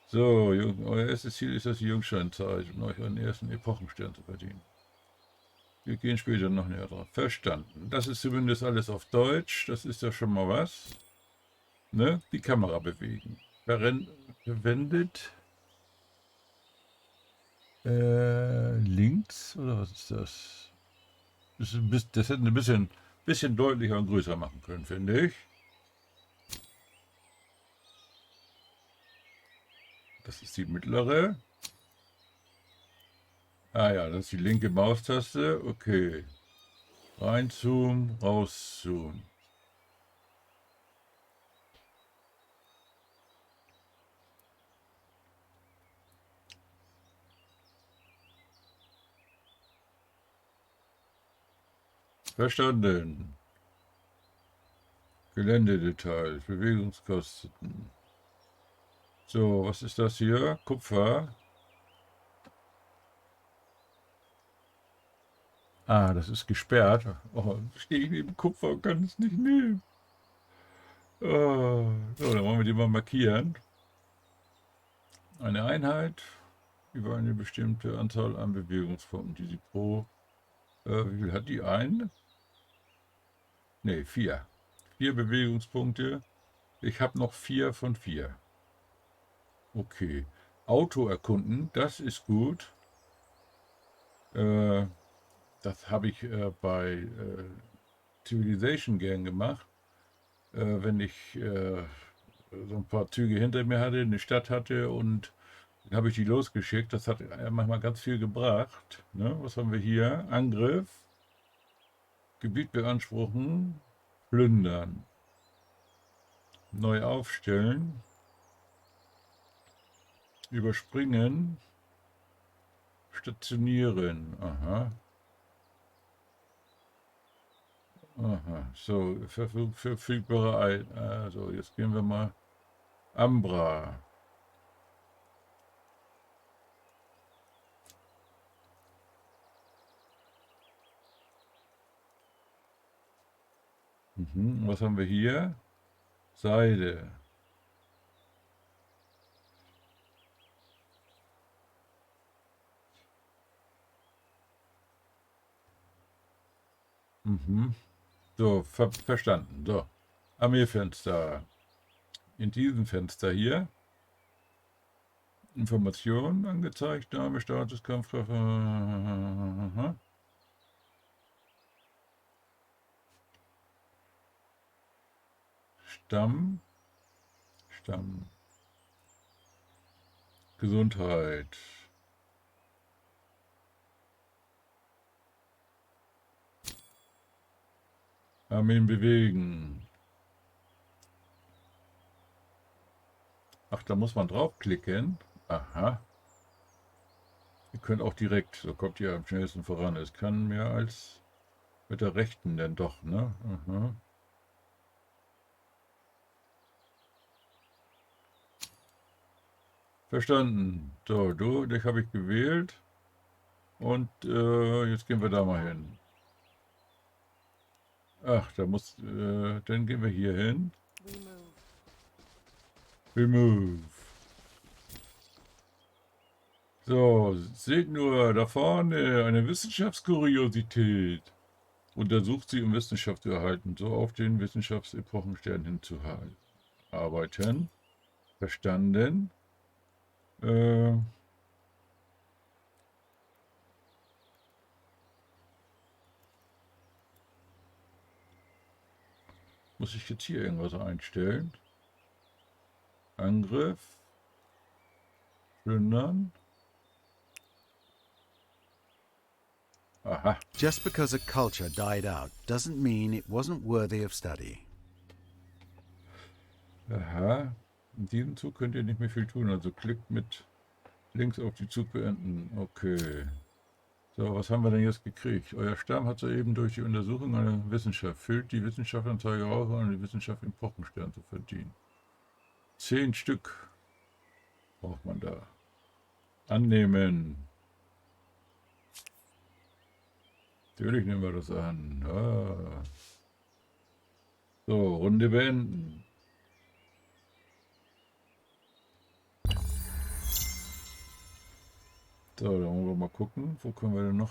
So, euer erstes Ziel ist das Jungscheinzeit, um euch einen ersten Epochenstern zu verdienen. Wir gehen später noch näher drauf. Verstanden. Das ist zumindest alles auf Deutsch. Das ist ja schon mal was. Ne? Die Kamera bewegen. Verwendet links, oder was ist das? Das hätten wir ein bisschen deutlicher und größer machen können, finde ich. Das ist die mittlere. Ah ja, das ist die linke Maustaste. Okay. Reinzoomen, rauszoomen. Verstanden. Geländedetails, Bewegungskosten. So, was ist das hier? Kupfer. Ah, das ist gesperrt. Oh, stehe ich neben Kupfer und kann es nicht nehmen. So, dann wollen wir die mal markieren. Eine Einheit über eine bestimmte Anzahl an Bewegungspunkten, die sie pro... wie viel hat die? Ein? Ne, 4. 4 Bewegungspunkte. Ich habe noch 4 von 4. Okay. Auto erkunden, das ist gut. Das habe ich bei Civilization gern gemacht. Wenn ich so ein paar Züge hinter mir hatte, eine Stadt hatte und dann habe ich die losgeschickt. Das hat manchmal ganz viel gebracht. Ne? Was haben wir hier? Angriff, Gebiet beanspruchen, plündern, neu aufstellen, überspringen, stationieren. Aha. Aha. So, verfügbare also jetzt gehen wir mal Ambra. Was haben wir hier? Seide. So, verstanden. So, Armeefenster. In diesem Fenster hier. Informationen angezeigt. Name, Status, Kampfkraft. Stamm. Gesundheit. Armeen bewegen. Ach, da muss man draufklicken. Aha. Ihr könnt auch direkt, so kommt ihr am schnellsten voran. Es kann mehr als mit der rechten denn doch, ne? Aha. Verstanden. So, dich habe ich gewählt. Und jetzt gehen wir da mal hin. Ach, da muss, dann gehen wir hier hin. Remove. So, seht nur, da vorne eine Wissenschaftskuriosität. Untersucht sie, um Wissenschaft zu erhalten, so auf den Wissenschaftsepochenstern hinzuarbeiten. Verstanden. Muss ich jetzt hier irgendwas einstellen? Angriff. Plündern. Aha. Just because a culture died out doesn't mean it wasn't worthy of study. Aha. In diesem Zug könnt ihr nicht mehr viel tun, also klickt mit links auf die Zug beenden. Okay. So, was haben wir denn jetzt gekriegt? Euer Stamm hat soeben durch die Untersuchung einer Wissenschaft, füllt die Wissenschaftsanzeige auf, um die Wissenschaft Epochenstern zu verdienen. 10 Stück braucht man da. Annehmen. Natürlich nehmen wir das an. Ah. So, Runde beenden. So, dann wollen wir mal gucken, wo können wir denn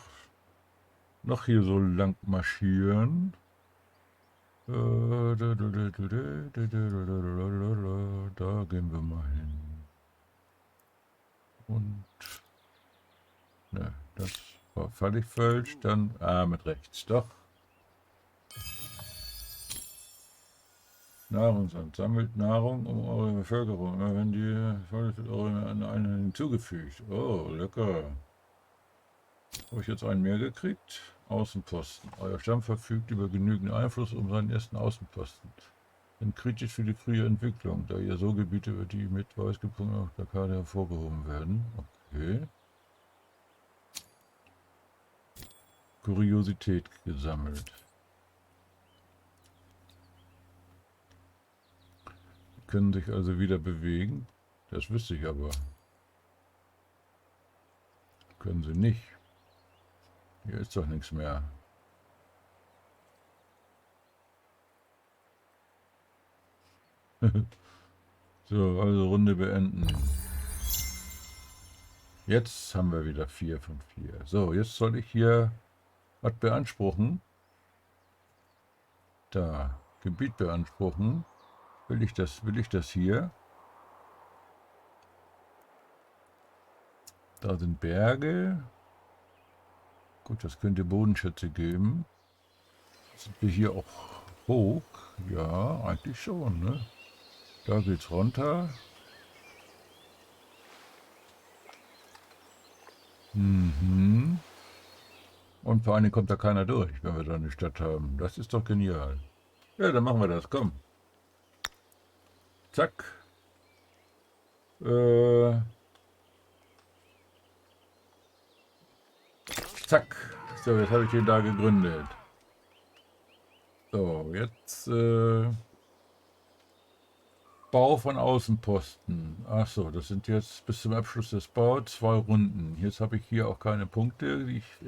noch hier so lang marschieren. Da gehen wir mal hin. Und ne, das war völlig falsch. Dann mit rechts, doch. Nahrungsamt sammelt Nahrung um eure Bevölkerung. Wenn die wird eure Einheit hinzugefügt. Oh, lecker. Habe ich jetzt einen mehr gekriegt? Außenposten. Euer Stamm verfügt über genügend Einfluss um seinen ersten Außenposten. Denn kritisch für die frühe Entwicklung, da ihr so Gebiete, die mit Weißgepunkten auf der Karte hervorgehoben werden. Okay. Kuriosität gesammelt. können sich also wieder bewegen. Das wüsste ich aber. Können sie nicht. Hier ist doch nichts mehr. So, also Runde beenden. Jetzt haben wir wieder 4 von 4. So, jetzt soll ich hier was beanspruchen. Da, Gebiet beanspruchen. Will ich das hier? Da sind Berge. Gut, das könnte Bodenschätze geben. Sind wir hier auch hoch? Ja, eigentlich schon, ne? Da geht's runter. Mhm. Und vor allem kommt da keiner durch, wenn wir da eine Stadt haben. Das ist doch genial. Ja, dann machen wir das, komm. Zack. Zack. So, jetzt habe ich den da gegründet. So, jetzt Bau von Außenposten. Ach so, das sind jetzt bis zum Abschluss des Baus 2 Runden. Jetzt habe ich hier auch keine Punkte, die ich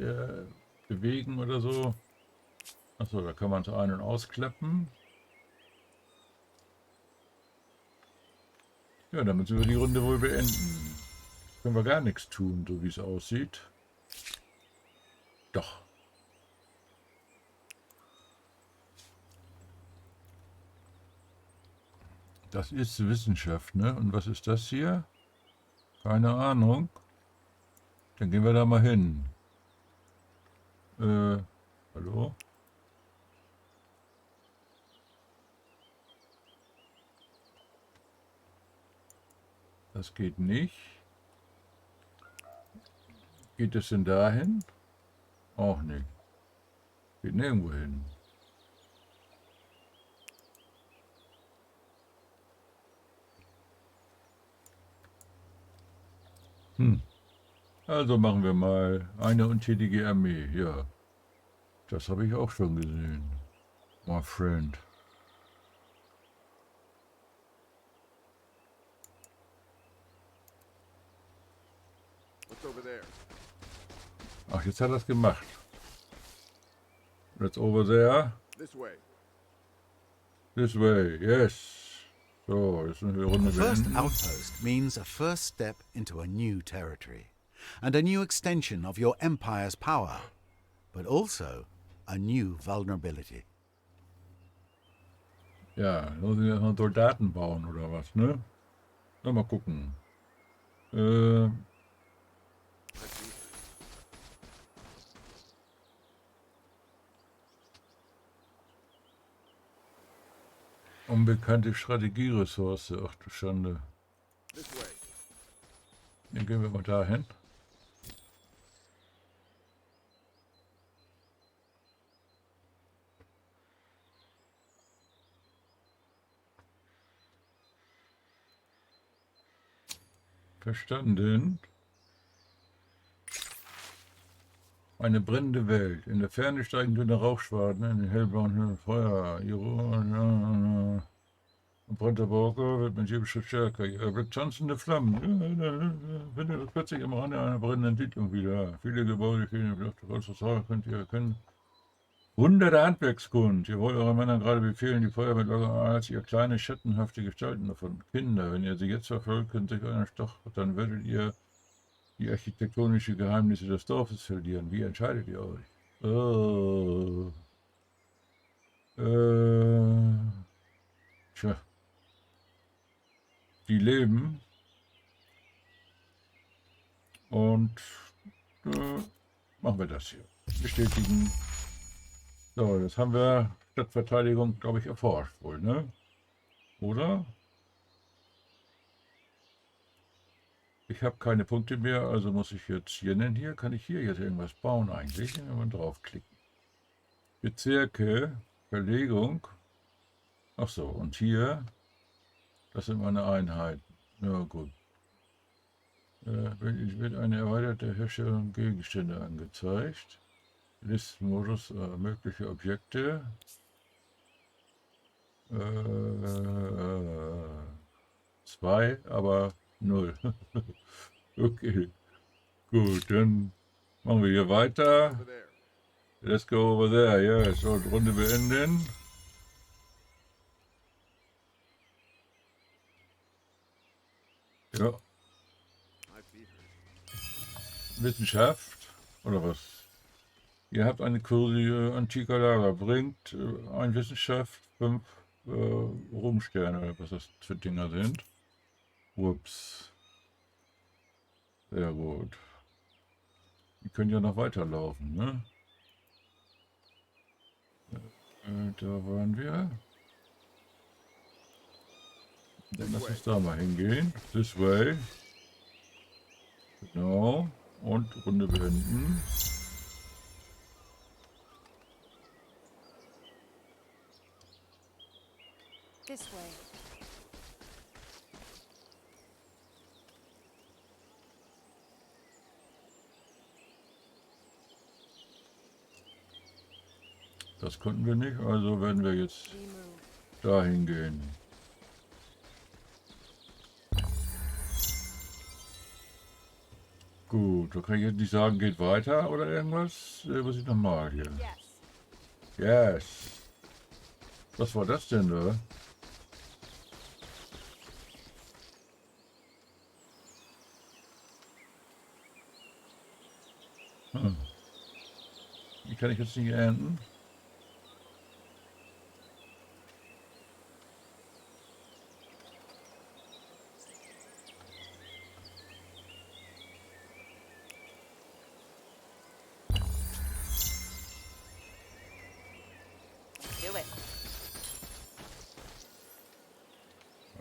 bewegen oder so. Ach so, da kann man es ein- und ausklappen. Ja, dann müssen wir die Runde wohl beenden. Können wir gar nichts tun, so wie es aussieht. Doch. Das ist Wissenschaft, ne? Und was ist das hier? Keine Ahnung. Dann gehen wir da mal hin. Hallo? Das geht nicht. Geht es denn dahin? Auch nicht. Geht nirgendwo hin. Also machen wir mal eine untätige Armee. Ja, das habe ich auch schon gesehen. My friend. What's over there? Ach, jetzt hat er es gemacht. That's over there. This way. This way, yes. So, jetzt sind wir Runde A first beenden. outpost means a first step into a new territory and a new extension of your empire's power, but also a new vulnerability. Ja, muss ich erstmal Soldaten bauen oder was, ne? Na, mal gucken. Unbekannte Strategieressource, ach du Schande. This way. Dann gehen wir mal dahin. Verstanden. Eine brennende Welt. In der Ferne steigen dünne Rauchschwaden in den hellblauen Feuer. Ein brennender Wolke wird mit jedem Schritt stärker. Ihr erblickt tanzende Flammen. Findet das plötzlich am Rande einer brennenden Siedlung wieder. Viele Gebäude stehen im Wasser, könnt ihr erkennen. Wunder der Handwerkskunst. Ihr wollt euren Männern gerade befehlen, die Feuer mit Locker als ihr kleine, schattenhafte Gestalten davon. Kinder, wenn ihr sie jetzt verfolgt, könnt sich euren Stoch, dann werdet ihr die architektonischen Geheimnisse des Dorfes verlieren. Wie entscheidet ihr euch? Tja. Die leben. Und machen wir das hier. Bestätigen. So, jetzt haben wir Stadtverteidigung, glaube ich, erforscht wohl, ne? Oder? Ich habe keine Punkte mehr, also muss ich jetzt hier nennen. Hier kann ich hier jetzt irgendwas bauen eigentlich, wenn wir draufklicken. Bezirke, Verlegung. Ach so, und hier, das sind meine Einheiten. Ja gut. Wird eine erweiterte Herstellung Gegenstände angezeigt. Listenmodus, mögliche Objekte. 2, aber 0. Okay, gut, dann machen wir hier weiter. Over there. Let's go over there, yes. Und Runde beenden. Ja, My feet hurt. Wissenschaft, oder was? Ihr habt eine Kurse antiker Lager, bringt ein Wissenschaft 5 Ruhmsterne, oder was das für Dinger sind. Ups. Sehr gut. Die können ja noch weiterlaufen, ne? Da waren wir. Dann lass uns da mal hingehen. This way. Genau. Und Runde beenden. This way. Das konnten wir nicht, also werden wir jetzt We move. dahin gehen. Gut, da kann ich jetzt nicht sagen, geht weiter oder irgendwas. Was ist nochmal hier? Yes. Yes. Was war das denn da? Die kann ich jetzt nicht ernten. Do it.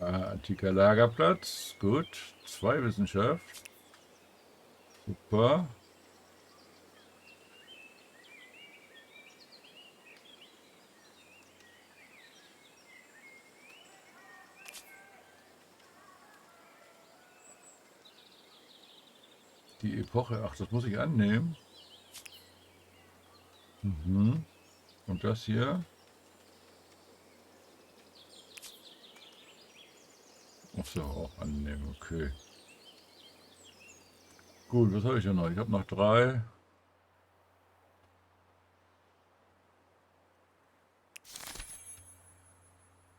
Antiker Lagerplatz. Gut. 2 Wissenschaft. Super. Die Epoche. Ach, das muss ich annehmen. Mhm. Und das hier. Ach so, auch annehmen. Okay. Gut, was habe ich denn noch? Ich habe noch 3.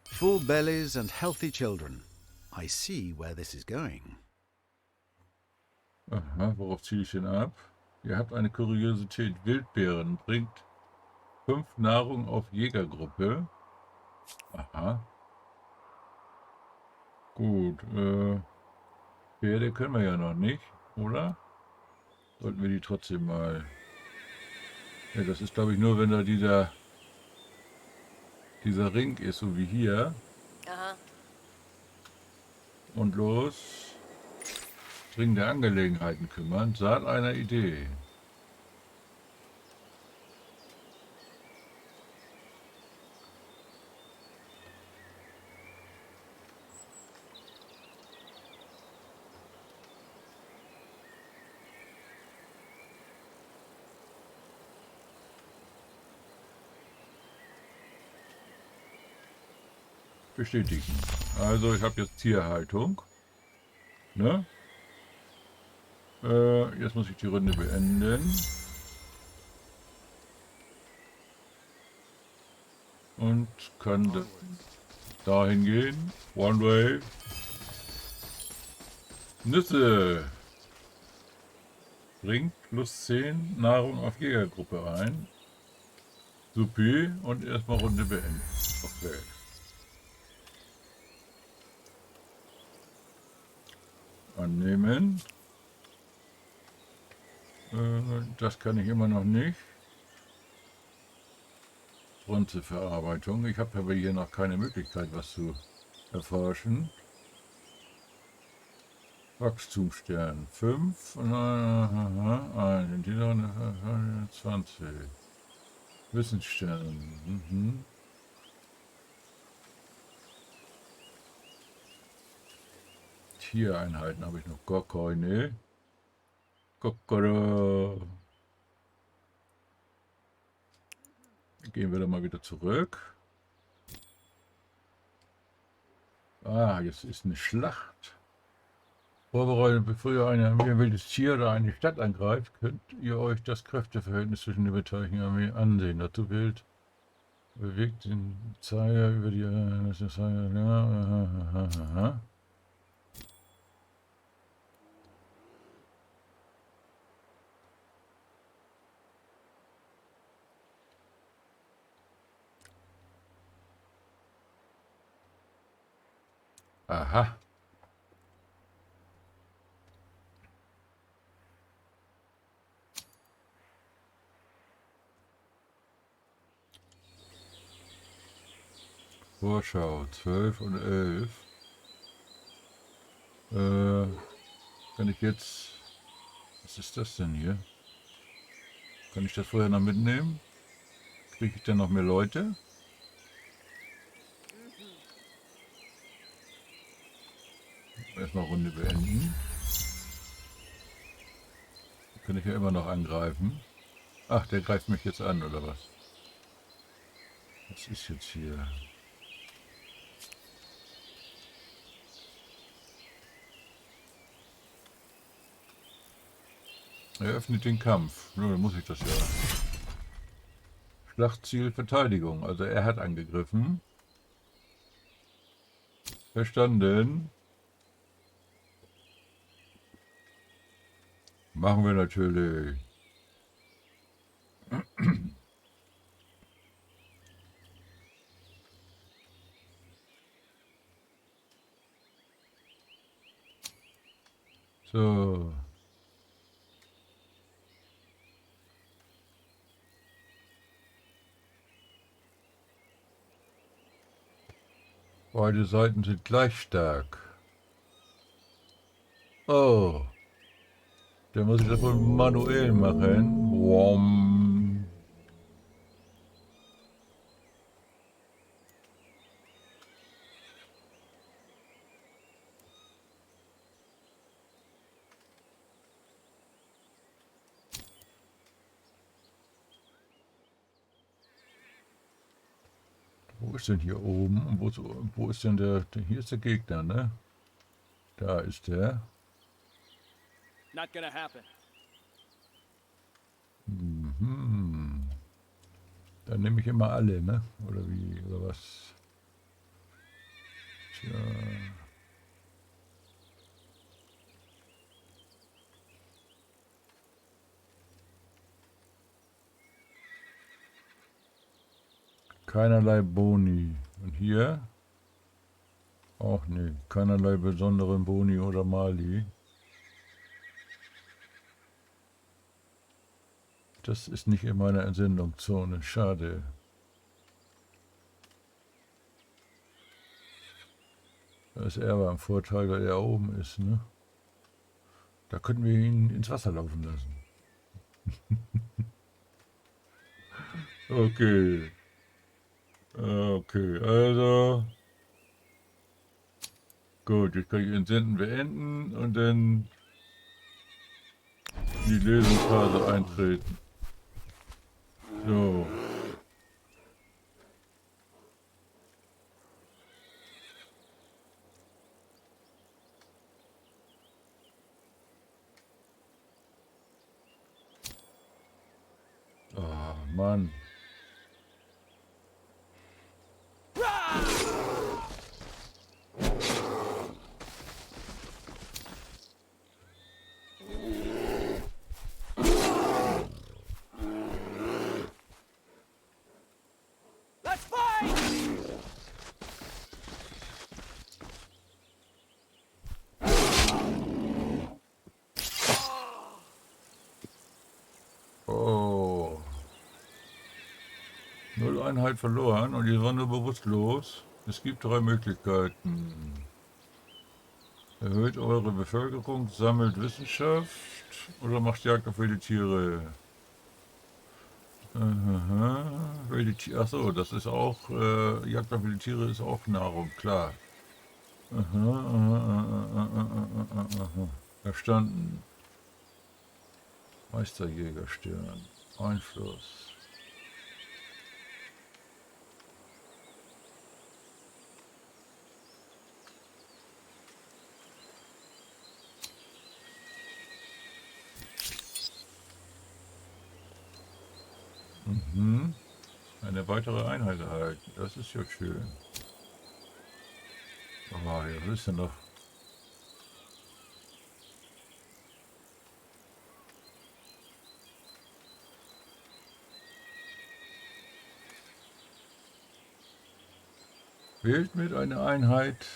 Full bellies and healthy children. I see where this is going. Aha, worauf ziele ich denn ab? Ihr habt eine Kuriosität. Wildbeeren bringt 5 Nahrung auf Jägergruppe. Aha. Gut. Pferde können wir ja noch nicht, oder? Sollten wir die trotzdem mal... Ja, das ist, glaube ich, nur, wenn da dieser Ring ist, so wie hier. Uh-huh. Und los. Dringende Angelegenheiten kümmern. Saat einer Idee. Bestätigen. Also ich habe jetzt Tierhaltung. Ne? Jetzt muss ich die Runde beenden. Und kann dahin gehen. One way. Nüsse. Bringt plus 10 Nahrung auf Jägergruppe ein. Supi. Und erstmal Runde beenden. Okay. Annehmen. Das kann ich immer noch nicht. Bronzeverarbeitung. Ich habe aber hier noch keine Möglichkeit, was zu erforschen. Wachstumsstern 5. 20. Wissensstern. Mhm. Tiereinheiten habe ich noch gar keine. Kokoro. Gehen wir da mal wieder zurück. Ah, jetzt ist eine Schlacht. Vorbereitet, bevor ihr ein wildes Tier oder eine Stadt angreift, könnt ihr euch das Kräfteverhältnis zwischen den beteiligten Armeen ansehen. Dazu bewegt den Zeiger über die... Aha. Vorschau 12 und 11. Kann ich jetzt... Was ist das denn hier? Kann ich das vorher noch mitnehmen? Kriege ich dann noch mehr Leute? Erstmal Runde beenden. Kann ich ja immer noch angreifen. Ach, der greift mich jetzt an, oder was? Was ist jetzt hier? Eröffnet den Kampf. Nur dann muss ich das ja. Schlachtziel Verteidigung. Also er hat angegriffen. Verstanden. Machen wir natürlich. So. Beide Seiten sind gleich stark. Oh. Dann muss ich das wohl manuell machen. Wom. Wo ist denn hier oben? Und wo ist denn hier ist der Gegner, ne? Da ist der. Not gonna happen. Mhm. Dann nehme ich immer alle, ne? Oder wie, oder was? Tja. Keinerlei Boni. Und hier? Auch nicht. Keinerlei besonderen Boni oder Mali. Das ist nicht in meiner Entsendungszone. Schade. Da ist er aber im Vorteil, weil er oben ist, ne? Da könnten wir ihn ins Wasser laufen lassen. Okay. Okay, also... Gut, jetzt kann ich Entsenden beenden und dann in die Lösungsphase eintreten. So. Oh, Mann. Let's fight! Oh. 0 Einheit verloren und die waren nur bewusstlos. Es gibt 3 Möglichkeiten. Erhöht eure Bevölkerung, sammelt Wissenschaft oder macht Jagd auf wilde Tiere. Wilde Tiere, achso, das ist auch, Jagd auf wilde Tiere ist auch Nahrung, klar. Verstanden. Meisterjägerstern. Einfluss. Mhm. Eine weitere Einheit erhalten. Das ist ja schön. Oh, ja, was ist denn noch? Wählt mit einer Einheit,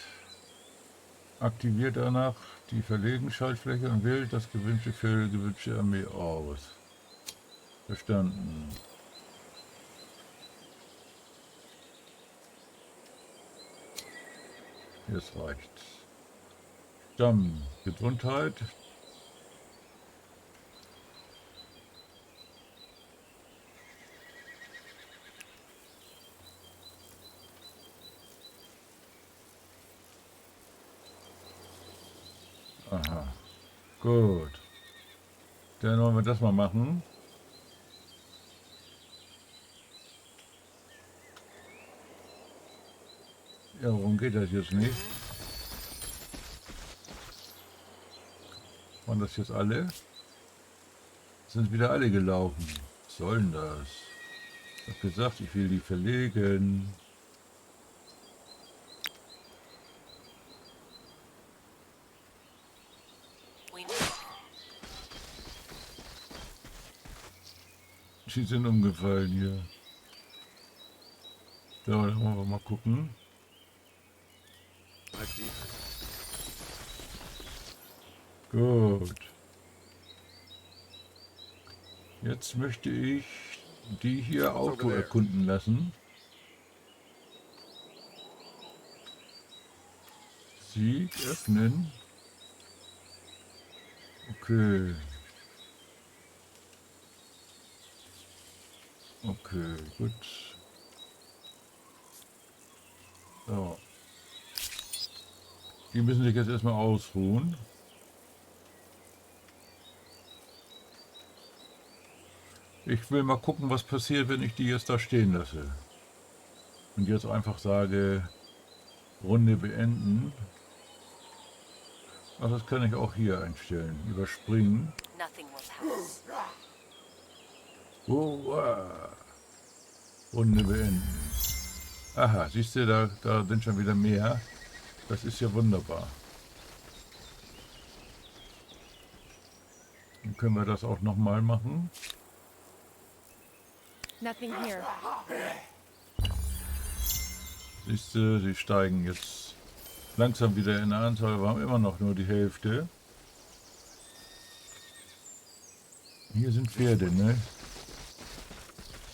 aktiviert danach die verlegene Schaltfläche und wählt das gewünschte Feld, gewünschte Armee aus. Verstanden. Jetzt reicht's. Stamm, Gesundheit. Aha, gut. Dann wollen wir das mal machen. Ja, warum geht das jetzt nicht? Waren das jetzt alle? Sind wieder alle gelaufen. Was soll denn das? Ich hab gesagt, ich will die verlegen. We need Sie sind umgefallen hier. So, dann wollen wir mal gucken. Gut. Jetzt möchte ich die hier Auto erkunden lassen. Sieg öffnen. Okay. Okay, gut. So. Die müssen sich jetzt erstmal ausruhen. Ich will mal gucken, was passiert, wenn ich die jetzt da stehen lasse. Und jetzt einfach sage, Runde beenden. Ach, das kann ich auch hier einstellen. Überspringen. nothing will pass. Oh, Runde beenden. Aha, siehst du, da sind schon wieder mehr. Das ist ja wunderbar. Dann können wir das auch nochmal machen. Nothing here. Siehst du, sie steigen jetzt langsam wieder in der Anzahl. Wir haben immer noch nur die Hälfte. Hier sind Pferde, ne?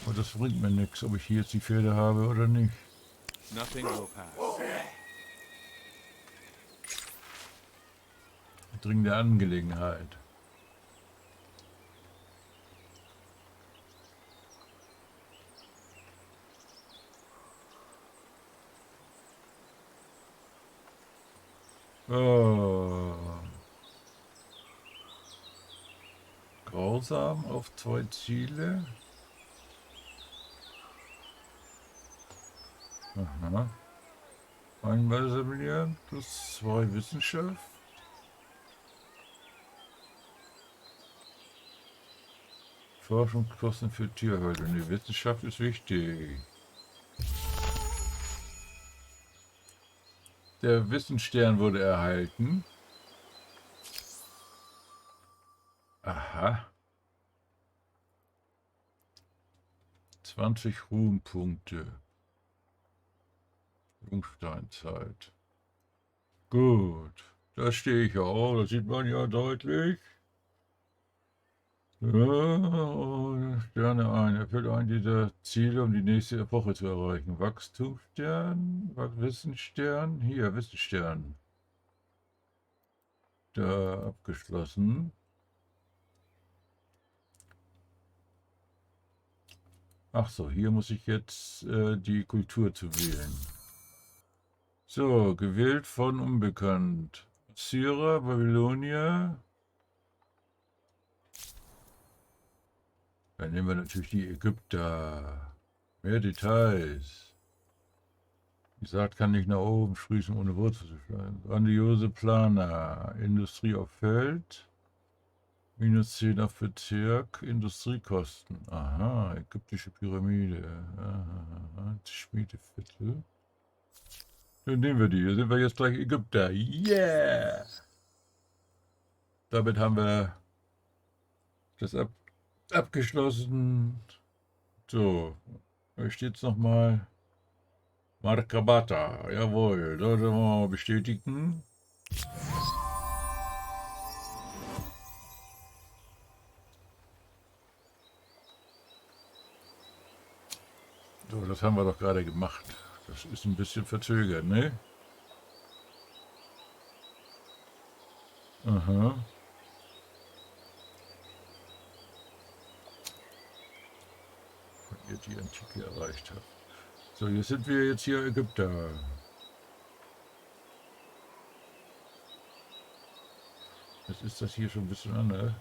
Aber das bringt mir nichts, ob ich hier jetzt die Pferde habe oder nicht. Nothing will pass. Dringende Angelegenheit. Oh. Grausam auf 2 Ziele. Aha. Einweise plus 2 Wissenschaft. Forschungskosten für Tierhaltung. Die Wissenschaft ist wichtig. Der Wissensstern wurde erhalten. Aha. 20 Ruhmpunkte. Jungsteinzeit. Gut. Da stehe ich ja auch. Das sieht man ja deutlich. Ja, Sterne ein. Erfüllt ein dieser Ziele, um die nächste Epoche zu erreichen. Wachstumsstern, Wissensstern, hier, Wissensstern. Da abgeschlossen. Ach so, hier muss ich jetzt die Kultur zu wählen. So, gewählt von unbekannt. Syrer, Babylonier. Dann nehmen wir natürlich die Ägypter. Mehr Details. Die Saat kann nicht nach oben sprießen, ohne Wurzel zu schlagen. Grandiose Planer. Industrie auf Feld. -10 auf Bezirk, Industriekosten. Aha, ägyptische Pyramide. Aha, Schmiedeviertel. Dann nehmen wir die. Hier sind wir jetzt gleich Ägypter. Yeah! Damit haben wir das abgeschlossen. So, da steht es nochmal. Markabata, jawohl. Da wollen wir mal bestätigen. So, das haben wir doch gerade gemacht. Das ist ein bisschen verzögert, ne? Aha. Wenn ihr die Antike erreicht habt. So, jetzt sind wir jetzt hier Ägypter. Jetzt ist das hier schon ein bisschen anders.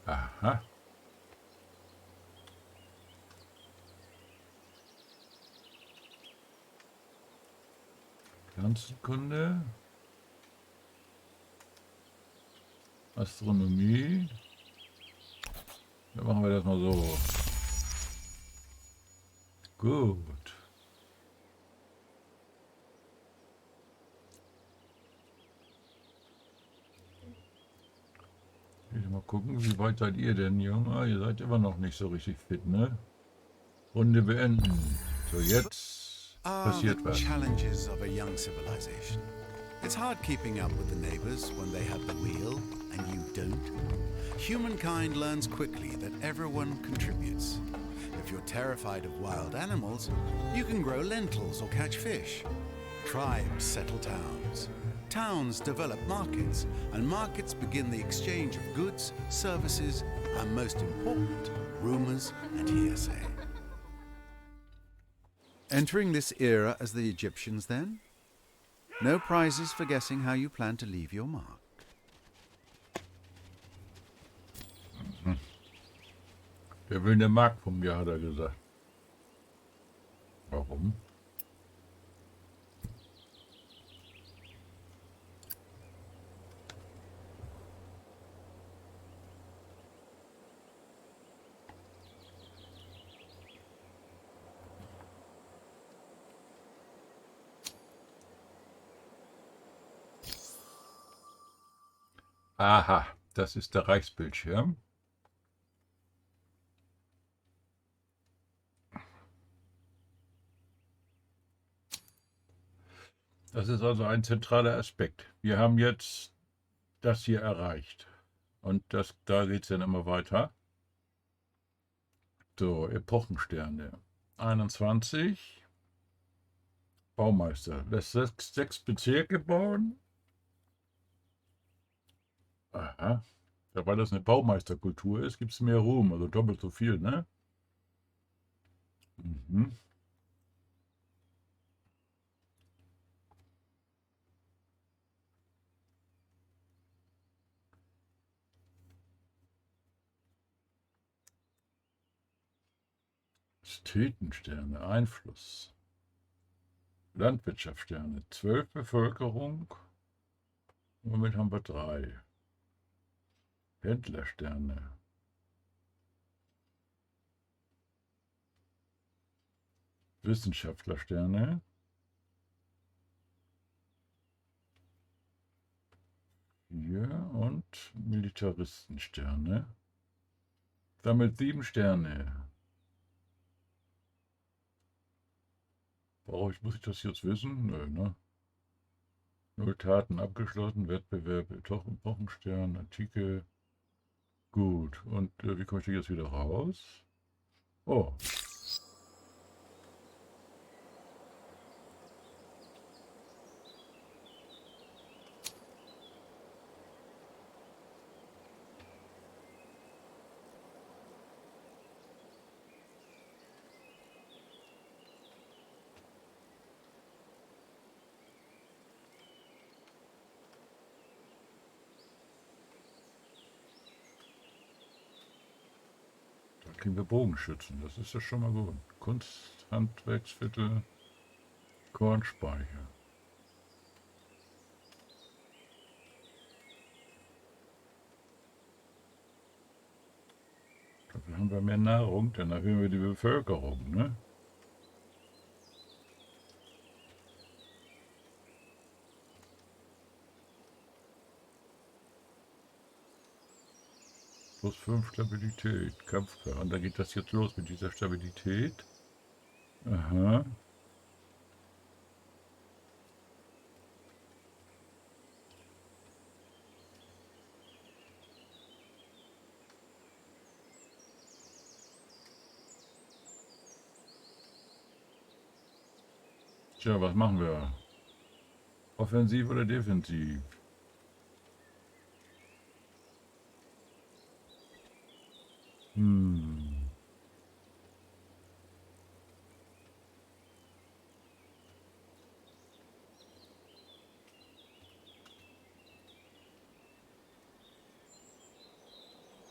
Aha. Pflanzenkunde. Astronomie. Dann machen wir das mal so. Gut. Mal gucken, wie weit seid ihr denn, Junge? Ihr seid immer noch nicht so richtig fit, ne? Runde beenden. So, jetzt passiert the was. challenges of a young civilization. It's hard keeping up with the neighbors when they have the wheel and you don't. Humankind learns quickly that everyone contributes. If you're terrified of wild animals, you can grow lentils or catch fish. Tribes settle towns. Towns develop markets, and markets begin the exchange of goods, services, and most important, rumors and hearsay. Entering this era as the Egyptians then? No prizes for guessing how you plan to leave your mark. Der will eine Mark von mir, hat er gesagt. Warum? Aha, das ist der Reichsbildschirm. Das ist also ein zentraler Aspekt. Wir haben jetzt das hier erreicht. Und da geht es dann immer weiter. So, Epochensterne. 21. Baumeister. Das 6 Bezirke bauen. Aha. Ja, weil das eine Baumeisterkultur ist, gibt es mehr Ruhm, also doppelt so viel, ne? Mhm. Ästhetensterne, Einfluss. Landwirtschaftssterne, 12 Bevölkerung. Im Moment haben wir 3. Händlersterne. Wissenschaftlersterne. 4 und Militaristensterne. Sammelt 7 Sterne. Muss ich das jetzt wissen? Nö, ne? 0 Taten abgeschlossen, Wettbewerb, Epochenstern, Antike. Gut, und wie komme ich da jetzt wieder raus? Oh. Kriegen wir Bogenschützen, das ist ja schon mal gut. Kunst, Handwerksviertel, Kornspeicher. haben wir mehr Nahrung, dann erhöhen wir die Bevölkerung, ne? Plus 5 Stabilität, Kampfplan. Da geht das jetzt los mit dieser Stabilität. Aha. Tja, was machen wir? Offensiv oder defensiv?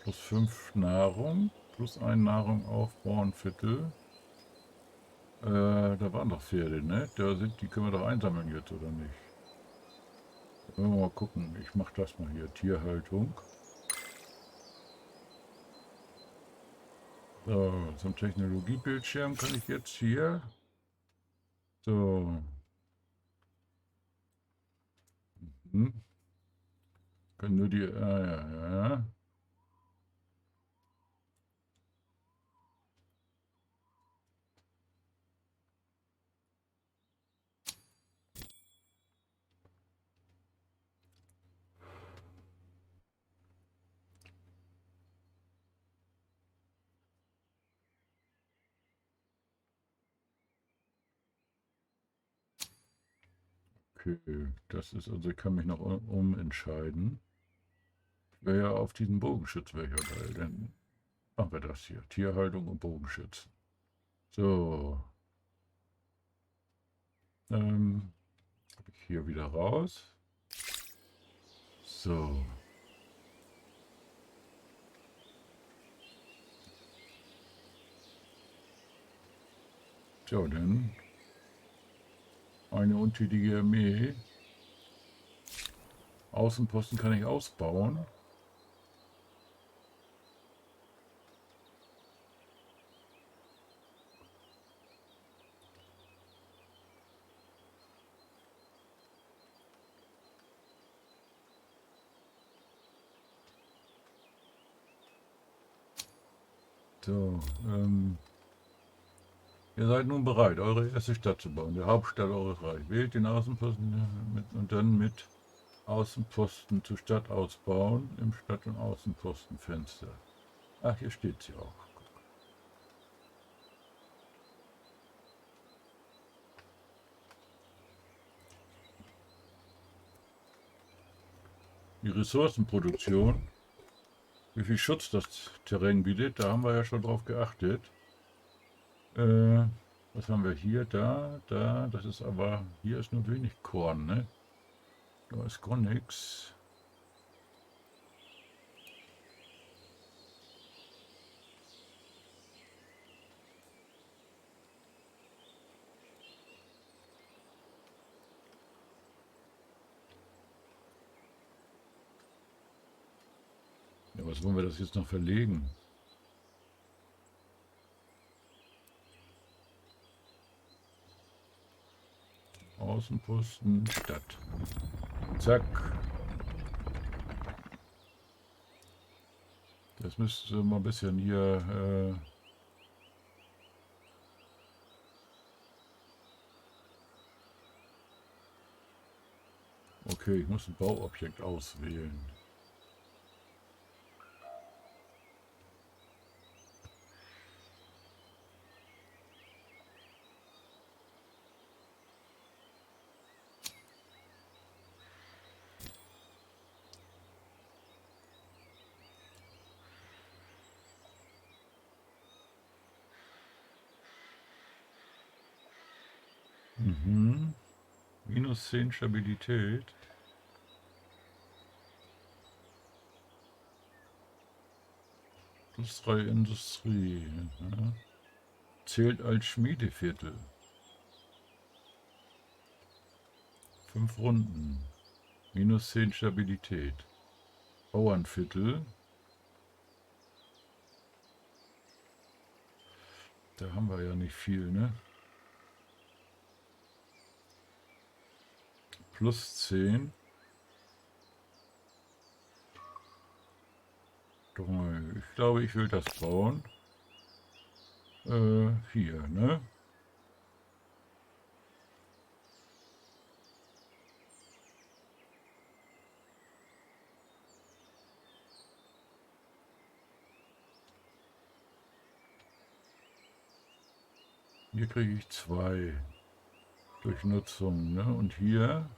Plus 5 Nahrung, plus 1 Nahrung aufbauen, Viertel. Da waren doch Pferde, ne? Die können wir doch einsammeln jetzt, oder nicht? Wollen wir mal gucken. Ich mache das mal hier. Tierhaltung. So, zum Technologiebildschirm kann ich jetzt hier. So. Können nur die. Ja. Okay, das ist also, ich kann mich noch umentscheiden. Wäre ja auf diesen Bogenschütz wäre ja geil, dann machen wir das hier. Tierhaltung und Bogenschützen. So. Hier wieder raus. So. Tja, dann eine untätige Armee. Außenposten kann ich ausbauen. So, ihr seid nun bereit, eure erste Stadt zu bauen, der Hauptstadt eures Reichs. Wählt den Außenposten und dann mit Außenposten zur Stadt ausbauen im Stadt- und Außenpostenfenster. Ach, hier steht sie auch. Die Ressourcenproduktion, wie viel Schutz das Terrain bietet, da haben wir ja schon drauf geachtet. Was haben wir hier? Da, das ist aber, hier ist nur wenig Korn, ne? Da ist gar nichts. Ja, was wollen wir das jetzt noch verlegen? Außenposten, Stadt. Zack. Das müsste mal ein bisschen hier... Okay, ich muss ein Bauobjekt auswählen. Minus 10 Stabilität. Plus 3 Industrie. Ja. Zählt als Schmiedeviertel. 5 Runden. Minus 10 Stabilität. Bauernviertel. Da haben wir ja nicht viel, ne? Plus 10. 3. Ich glaube, ich will das bauen. Hier, ne? Hier kriege ich 2 durch Nutzung, ne? Und hier,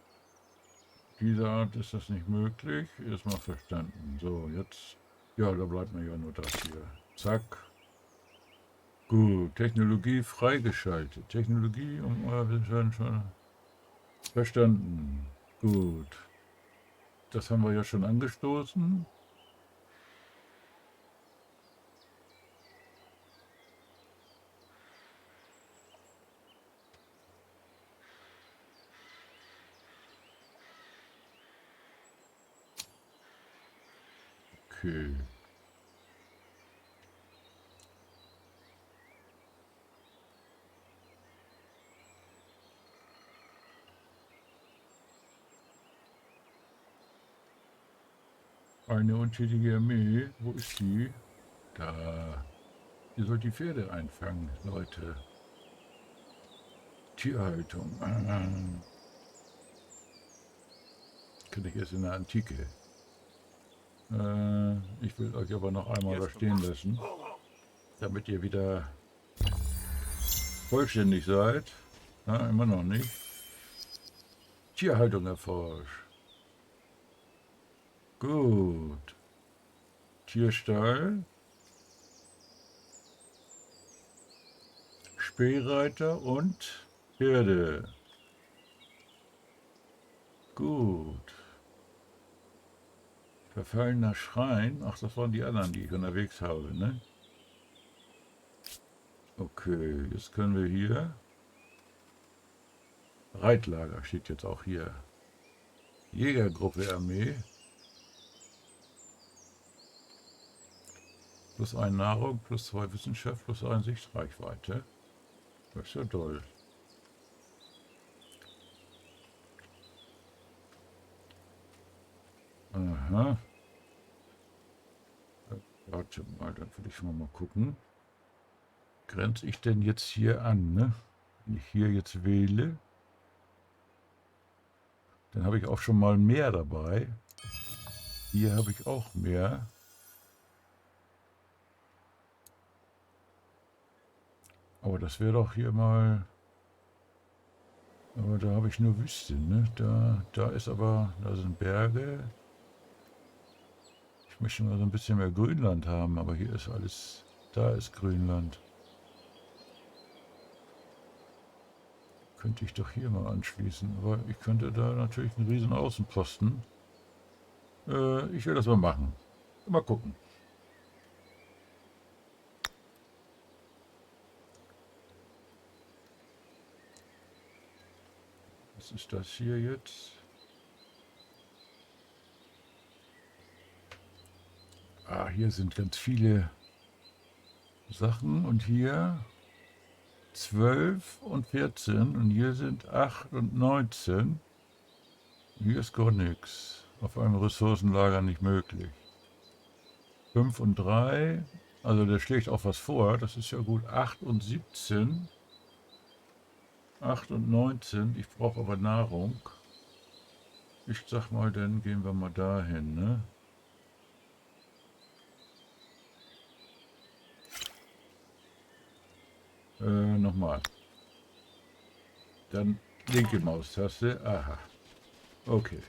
dieser Art ist das nicht möglich. Erstmal verstanden. So, jetzt, ja, da bleibt mir ja nur das hier. Zack. Gut, Technologie freigeschaltet. Technologie um euer Wissen schon verstanden. Gut. Das haben wir ja schon angestoßen. Okay. Eine untätige Armee. Wo ist die? Da. Ihr sollt die Pferde einfangen, Leute. Tierhaltung. Könnte ich erst in der Antike. Ich will euch aber noch einmal da stehen lassen, damit ihr wieder vollständig seid. Ja, immer noch nicht. Tierhaltung erforscht. Gut. Tierstall. Spähreiter und Pferde. Gut. Verfallener Schrein. Ach, das waren die anderen, die ich unterwegs habe, ne? Okay, jetzt können wir hier. Reitlager steht jetzt auch hier. Jägergruppe Armee. Plus 1 Nahrung, plus 2 Wissenschaft, plus 1 Sichtreichweite. Das ist ja toll. Aha. Warte mal, dann will ich mal gucken. Grenze ich denn jetzt hier an, ne? Wenn ich hier jetzt wähle, dann habe ich auch schon mal mehr dabei. Hier habe ich auch mehr. Aber das wäre doch hier mal... Aber da habe ich nur Wüste, ne? Da ist aber... Da sind Berge. Ich möchte mal so ein bisschen mehr Grünland haben, aber hier ist alles... Da ist Grünland. Könnte ich doch hier mal anschließen. Aber ich könnte da natürlich einen riesen Außenposten. Ich will das mal machen. Mal gucken. Was ist das hier jetzt? Ah, hier sind ganz viele Sachen und hier 12 und 14 und hier sind 8 und 19. Hier ist gar nichts. Auf einem Ressourcenlager nicht möglich. 5 und 3, also der schlägt auch was vor, das ist ja gut. 8 und 17. 8 und 19, ich brauche aber Nahrung. Ich sag mal, dann gehen wir mal dahin, ne? Nochmal. Dann linke Maustaste. Aha. Okay.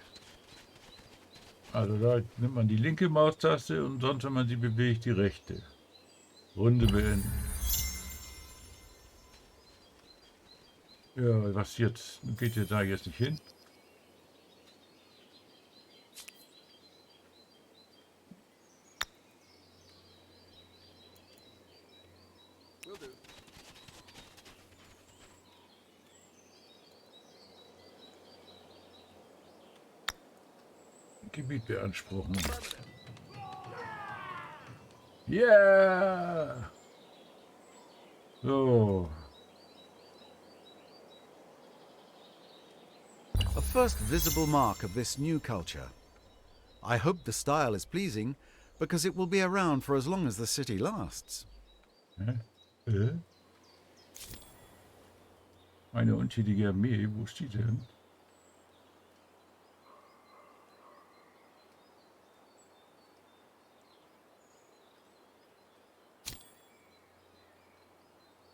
Also da nimmt man die linke Maustaste und sonst, wenn man sie bewegt, die rechte. Runde beenden. Ja, was jetzt? Geht ihr da jetzt nicht hin? Gebiet beanspruchen. Yeah! So. A first visible mark of this new culture. I hope the style is pleasing, because it will be around for as long as the city lasts. Eine untätige Armee, wo ist die denn?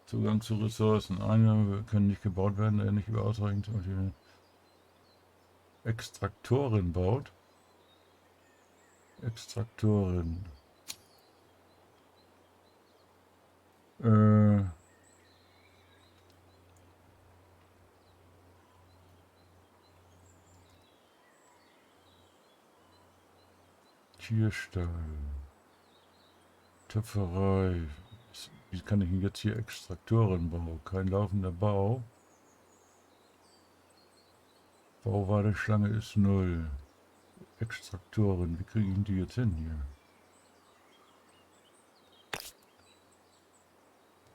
Zugang zu Ressourcen. Einnahmen können nicht gebaut werden, der nicht über ausreichend Extraktoren baut. Extraktoren. Tierstall. Töpferei. Wie kann ich denn jetzt hier Extraktoren bauen? Kein laufender Bau. Bauwadeschlange ist 0. Extraktoren. Wie kriege ich die jetzt hin hier?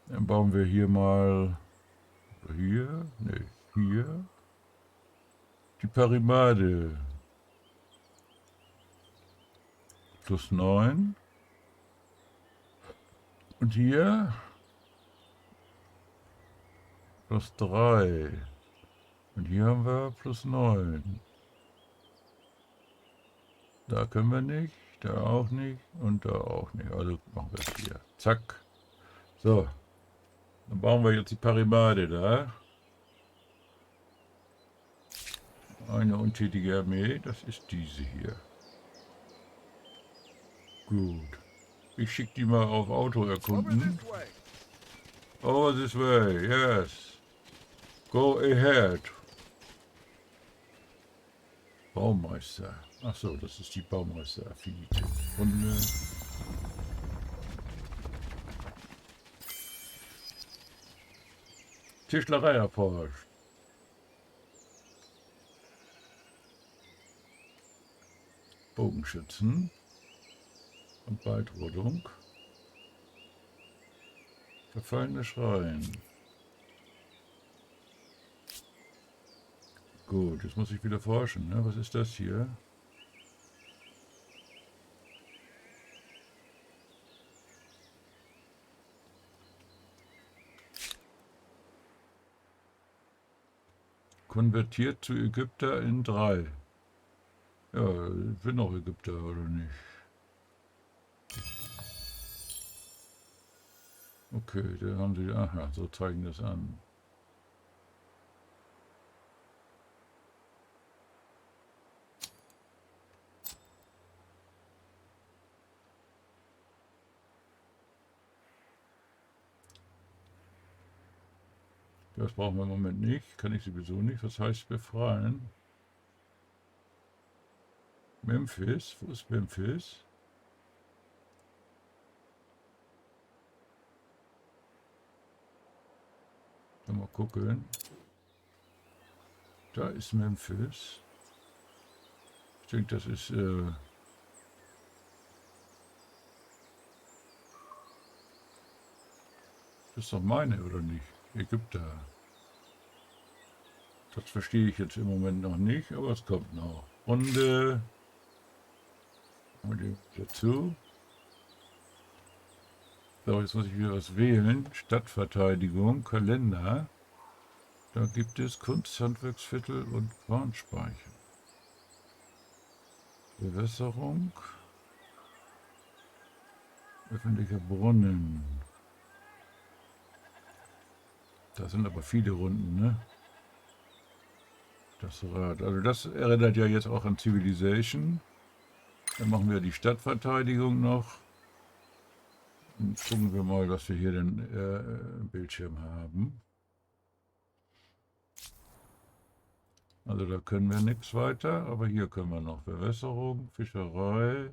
Dann bauen wir hier mal hier, ne, hier die Parimade. Plus 9. Und hier plus 3. Und hier haben wir plus 9. Da können wir nicht, da auch nicht und da auch nicht. Also machen wir es hier. Zack. So. Dann bauen wir jetzt die Parimade da. Eine untätige Armee, das ist diese hier. Gut. Ich schicke die mal auf Auto erkunden. Over this way, yes. Go ahead. Baumeister. Ach so, das ist die Baumeister-Affinität. Runde. Tischlerei erforscht. Bogenschützen. Und Waldrodung. Verfallene Schrein. Gut, jetzt muss ich wieder forschen. Ne? Was ist das hier? Konvertiert zu Ägypter in 3. Ja, ich bin auch Ägypter, oder nicht? Okay, da haben sie, aha, so zeigen das an. Das brauchen wir im Moment nicht, kann ich sowieso nicht. Was heißt befreien? Memphis, wo ist Memphis? Mal gucken. Da ist Memphis. Ich denke, das ist das ist doch meine, oder nicht? Ägypter. Das verstehe ich jetzt im Moment noch nicht, aber es kommt noch. Runde. Dazu. So, jetzt muss ich wieder was wählen. Stadtverteidigung, Kalender. Da gibt es Kunsthandwerksviertel und Kornspeicher. Bewässerung. Öffentlicher Brunnen. Da sind aber viele Runden, ne? Das Rad. Also das erinnert ja jetzt auch an Civilization. Dann machen wir die Stadtverteidigung noch. Und gucken wir mal, was wir hier denn im Bildschirm haben. Also da können wir nichts weiter, aber hier können wir noch Bewässerung, Fischerei,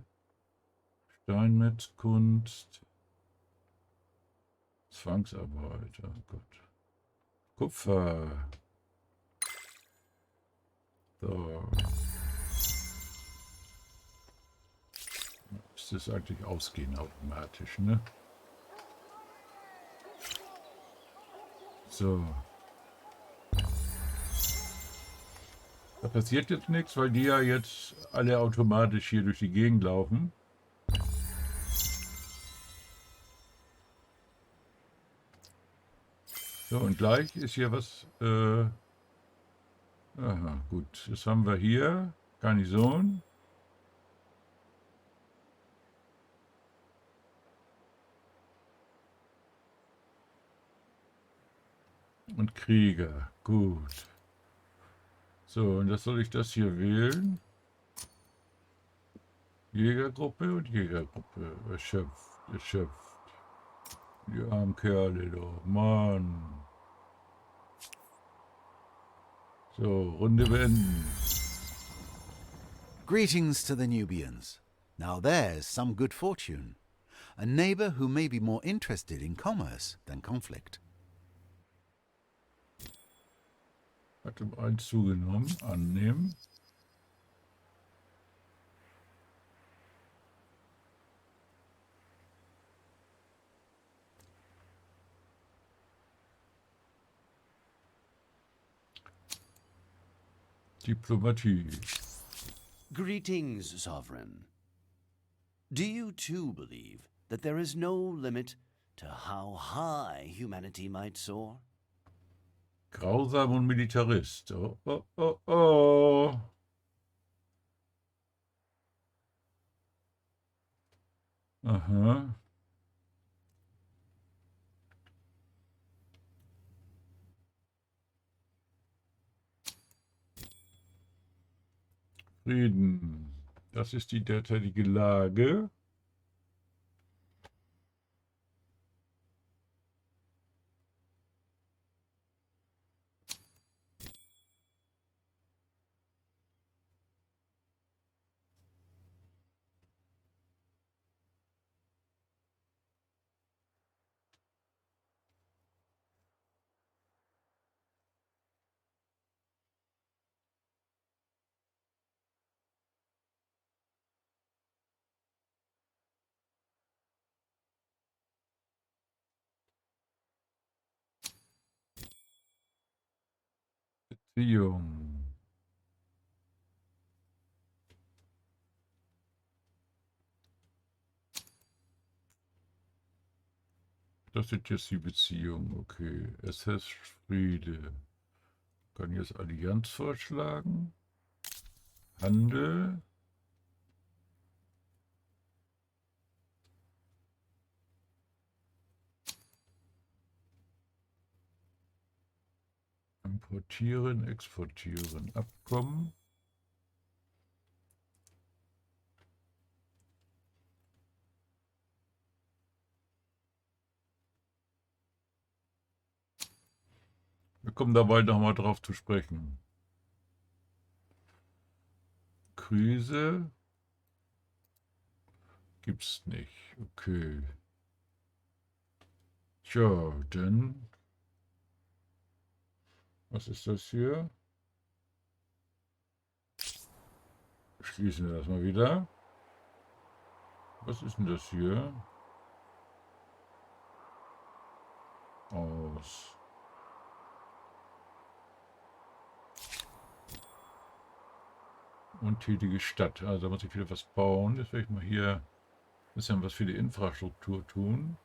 Steinmetzkunst, Zwangsarbeit, oh Gott. Kupfer. So. Müsste es eigentlich ausgehen automatisch, ne? So. Da passiert jetzt nichts, weil die ja jetzt alle automatisch hier durch die Gegend laufen. So, und gleich ist hier was... aha, gut. Das haben wir hier. Garnison. Und Krieger. Gut. So, und das soll ich das hier wählen? Jägergruppe und Jägergruppe. Erschöpft, erschöpft. Die armen Kerle doch. Mann. So, Runde beenden. Greetings to the Nubians. Now there's some good fortune. A neighbor who may be more interested in commerce than conflict. Hat um 1 zugenommen. Annehmen. Diplomatie. Greetings, Sovereign. Do you too believe that there is no limit to how high humanity might soar? Grausam und Militarist. Oh, oh, oh, oh. Aha. Frieden. Das ist die derzeitige Lage. Beziehung. Das sind jetzt die Beziehungen. Okay. SS Friede. Kann jetzt Allianz vorschlagen. Handel. Importieren, exportieren, Abkommen. Wir kommen da bald nochmal drauf zu sprechen. Krise gibt's nicht. Okay. Tja, dann... Was ist das hier? Schließen wir das mal wieder. Was ist denn das hier? Aus. Untätige Stadt. Also da muss ich wieder was bauen. Jetzt werde ich mal hier ein bisschen was für die Infrastruktur tun.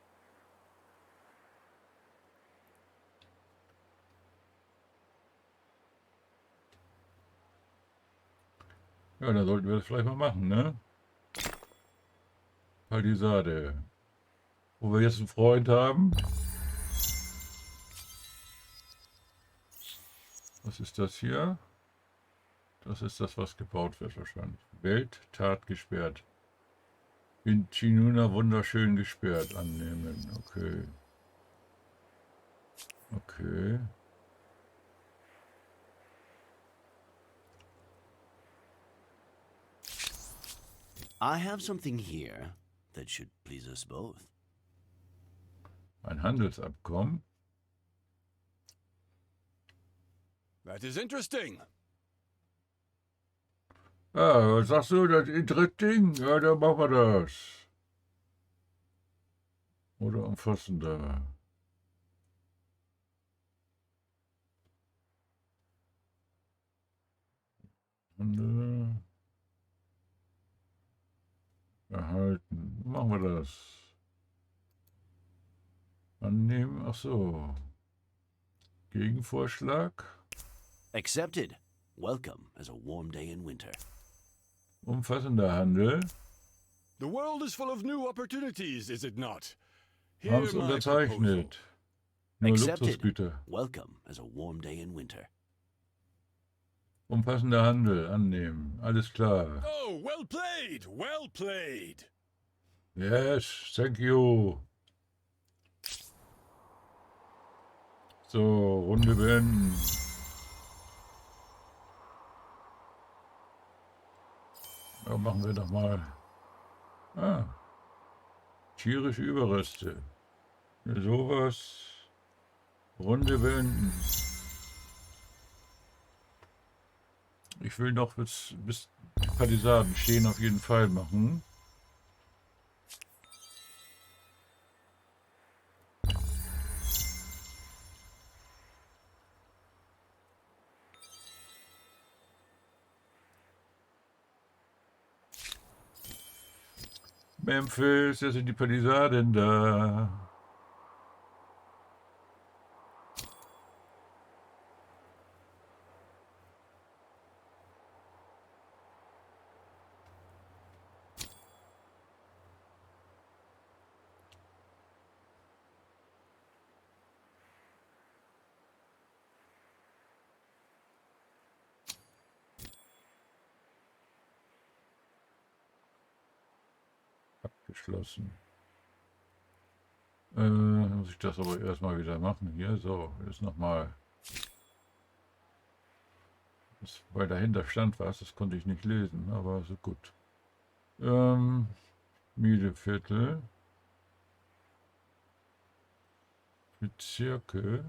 Ja, dann sollten wir das vielleicht mal machen, ne? Palisade. Wo wir jetzt einen Freund haben. Was ist das hier? Das ist das, was gebaut wird wahrscheinlich. Welttat gesperrt. In Chinuna wunderschön gesperrt annehmen. Okay. Okay. I have something here that should please us both. Ein Handelsabkommen. That is interesting. Ah, was sagst du, das Interesting? Ja, dann machen wir das. Oder umfassender. Sekunde. Erhalten. Machen wir das. Annehmen. Ach so. Gegenvorschlag. Accepted. Welcome as a warm day in winter. Umfassender Handel. The world is full of new opportunities, is it not? Haben Hear es my unterzeichnet. Nur Accepted. Luxusgüter. Welcome as a warm day in winter. Umfassender Handel. Annehmen. Alles klar. Oh, well played, well played. Yes, thank you. So, Runde beenden. Ja, machen wir doch mal. Tierische Überreste. Ja, sowas. Runde beenden. Ich will noch bis die Palisaden stehen auf jeden Fall machen. Memphis, da sind die Palisaden da. Abgeschlossen. Muss ich das aber erstmal wieder machen hier. So, jetzt nochmal. Weil dahinter stand was, das konnte ich nicht lesen, aber so gut. Mieteviertel. Bezirke.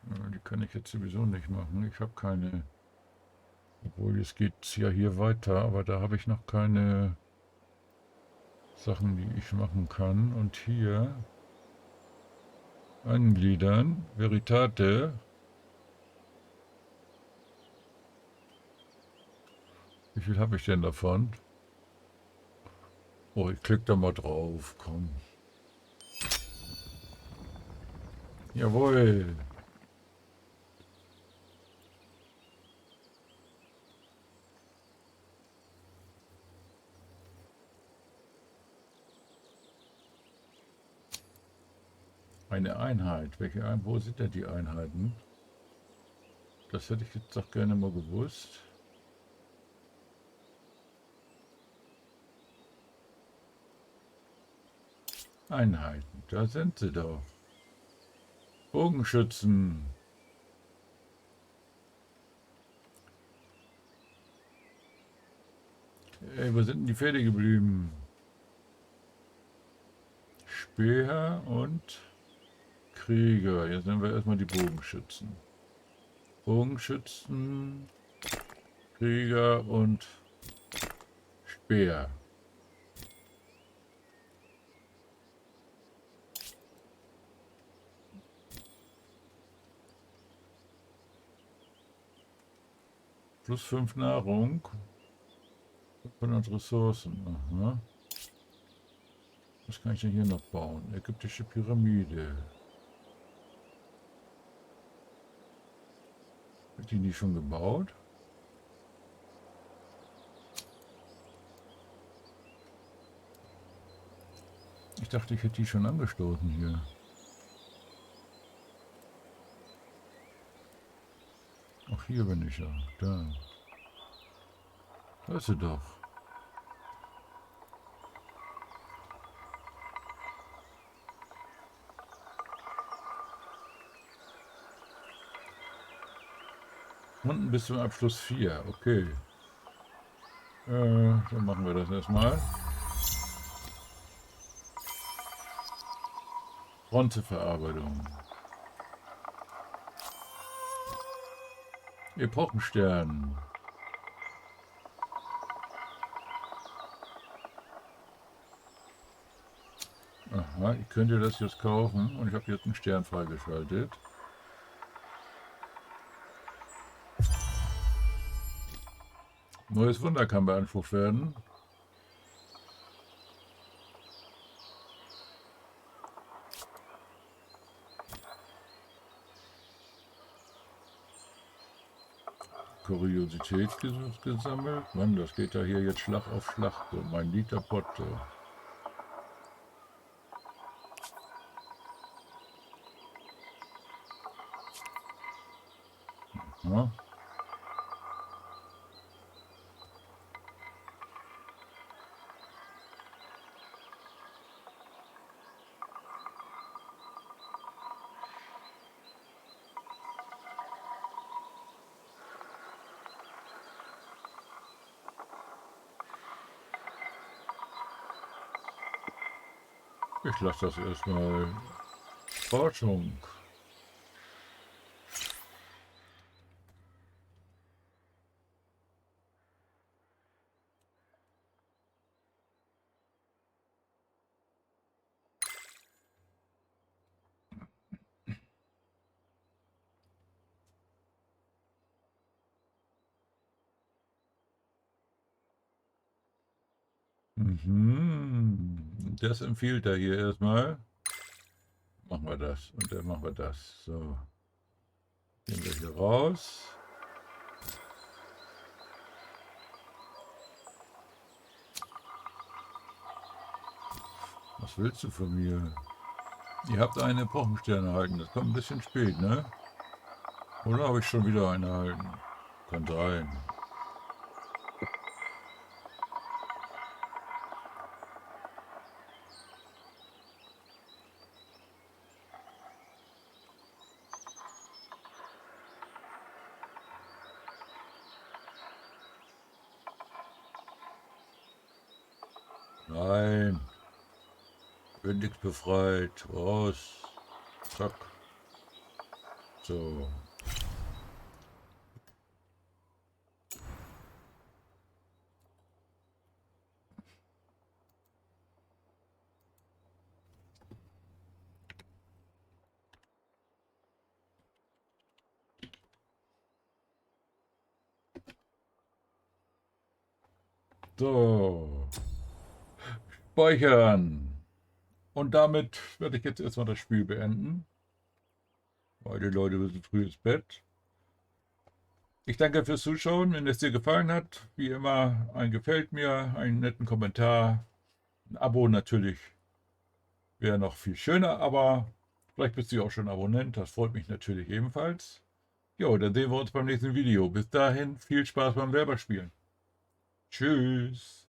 Die kann ich jetzt sowieso nicht machen. Ich habe keine. Obwohl, es geht ja hier weiter, aber da habe ich noch keine Sachen, die ich machen kann. Und hier angliedern, Veritate. Wie viel habe ich denn davon? Oh, ich klicke da mal drauf, komm. Jawohl. Eine Einheit. Wo sind denn die Einheiten? Das hätte ich jetzt doch gerne mal gewusst. Einheiten, da sind sie doch. Bogenschützen. Ey, wo sind denn die Pferde geblieben? Speer und Krieger. Jetzt nehmen wir erstmal die Bogenschützen. Bogenschützen, Krieger und Speer. Plus 5 Nahrung. 500 Ressourcen. Aha. Was kann ich denn hier noch bauen? Ägyptische Pyramide. Wird die nicht schon gebaut? Ich dachte, ich hätte die schon angestoßen hier. Ach, hier bin ich ja. Da. Da ist sie doch. Unten bis zum Abschluss 4. Okay. Dann machen wir das erstmal. Bronzeverarbeitung. Epochenstern. Aha, ich könnte das jetzt kaufen und ich habe jetzt einen Stern freigeschaltet. Neues Wunder kann beansprucht werden. Kuriosität gesammelt. Mann, das geht ja hier jetzt Schlag auf Schlag. So, mein Liter Pott. Ja. Ich lasse das erstmal. Forschung. Das empfiehlt er hier erstmal. Machen wir das und dann machen wir das. So. Gehen wir hier raus. Was willst du von mir? Ihr habt einen Epochenstern erhalten. Das kommt ein bisschen spät, ne? Oder habe ich schon wieder einen erhalten? Kann sein. Nein. Bin nichts befreit. Raus. Zack. So. So. Speichern. Und damit werde ich jetzt erstmal das Spiel beenden. Weil die Leute müssen früh ins Bett. Ich danke fürs Zuschauen. Wenn es dir gefallen hat, wie immer ein Gefällt mir, einen netten Kommentar. Ein Abo natürlich wäre noch viel schöner, aber vielleicht bist du auch schon Abonnent. Das freut mich natürlich ebenfalls. Jo, dann sehen wir uns beim nächsten Video. Bis dahin viel Spaß beim selber spielen. Tschüss.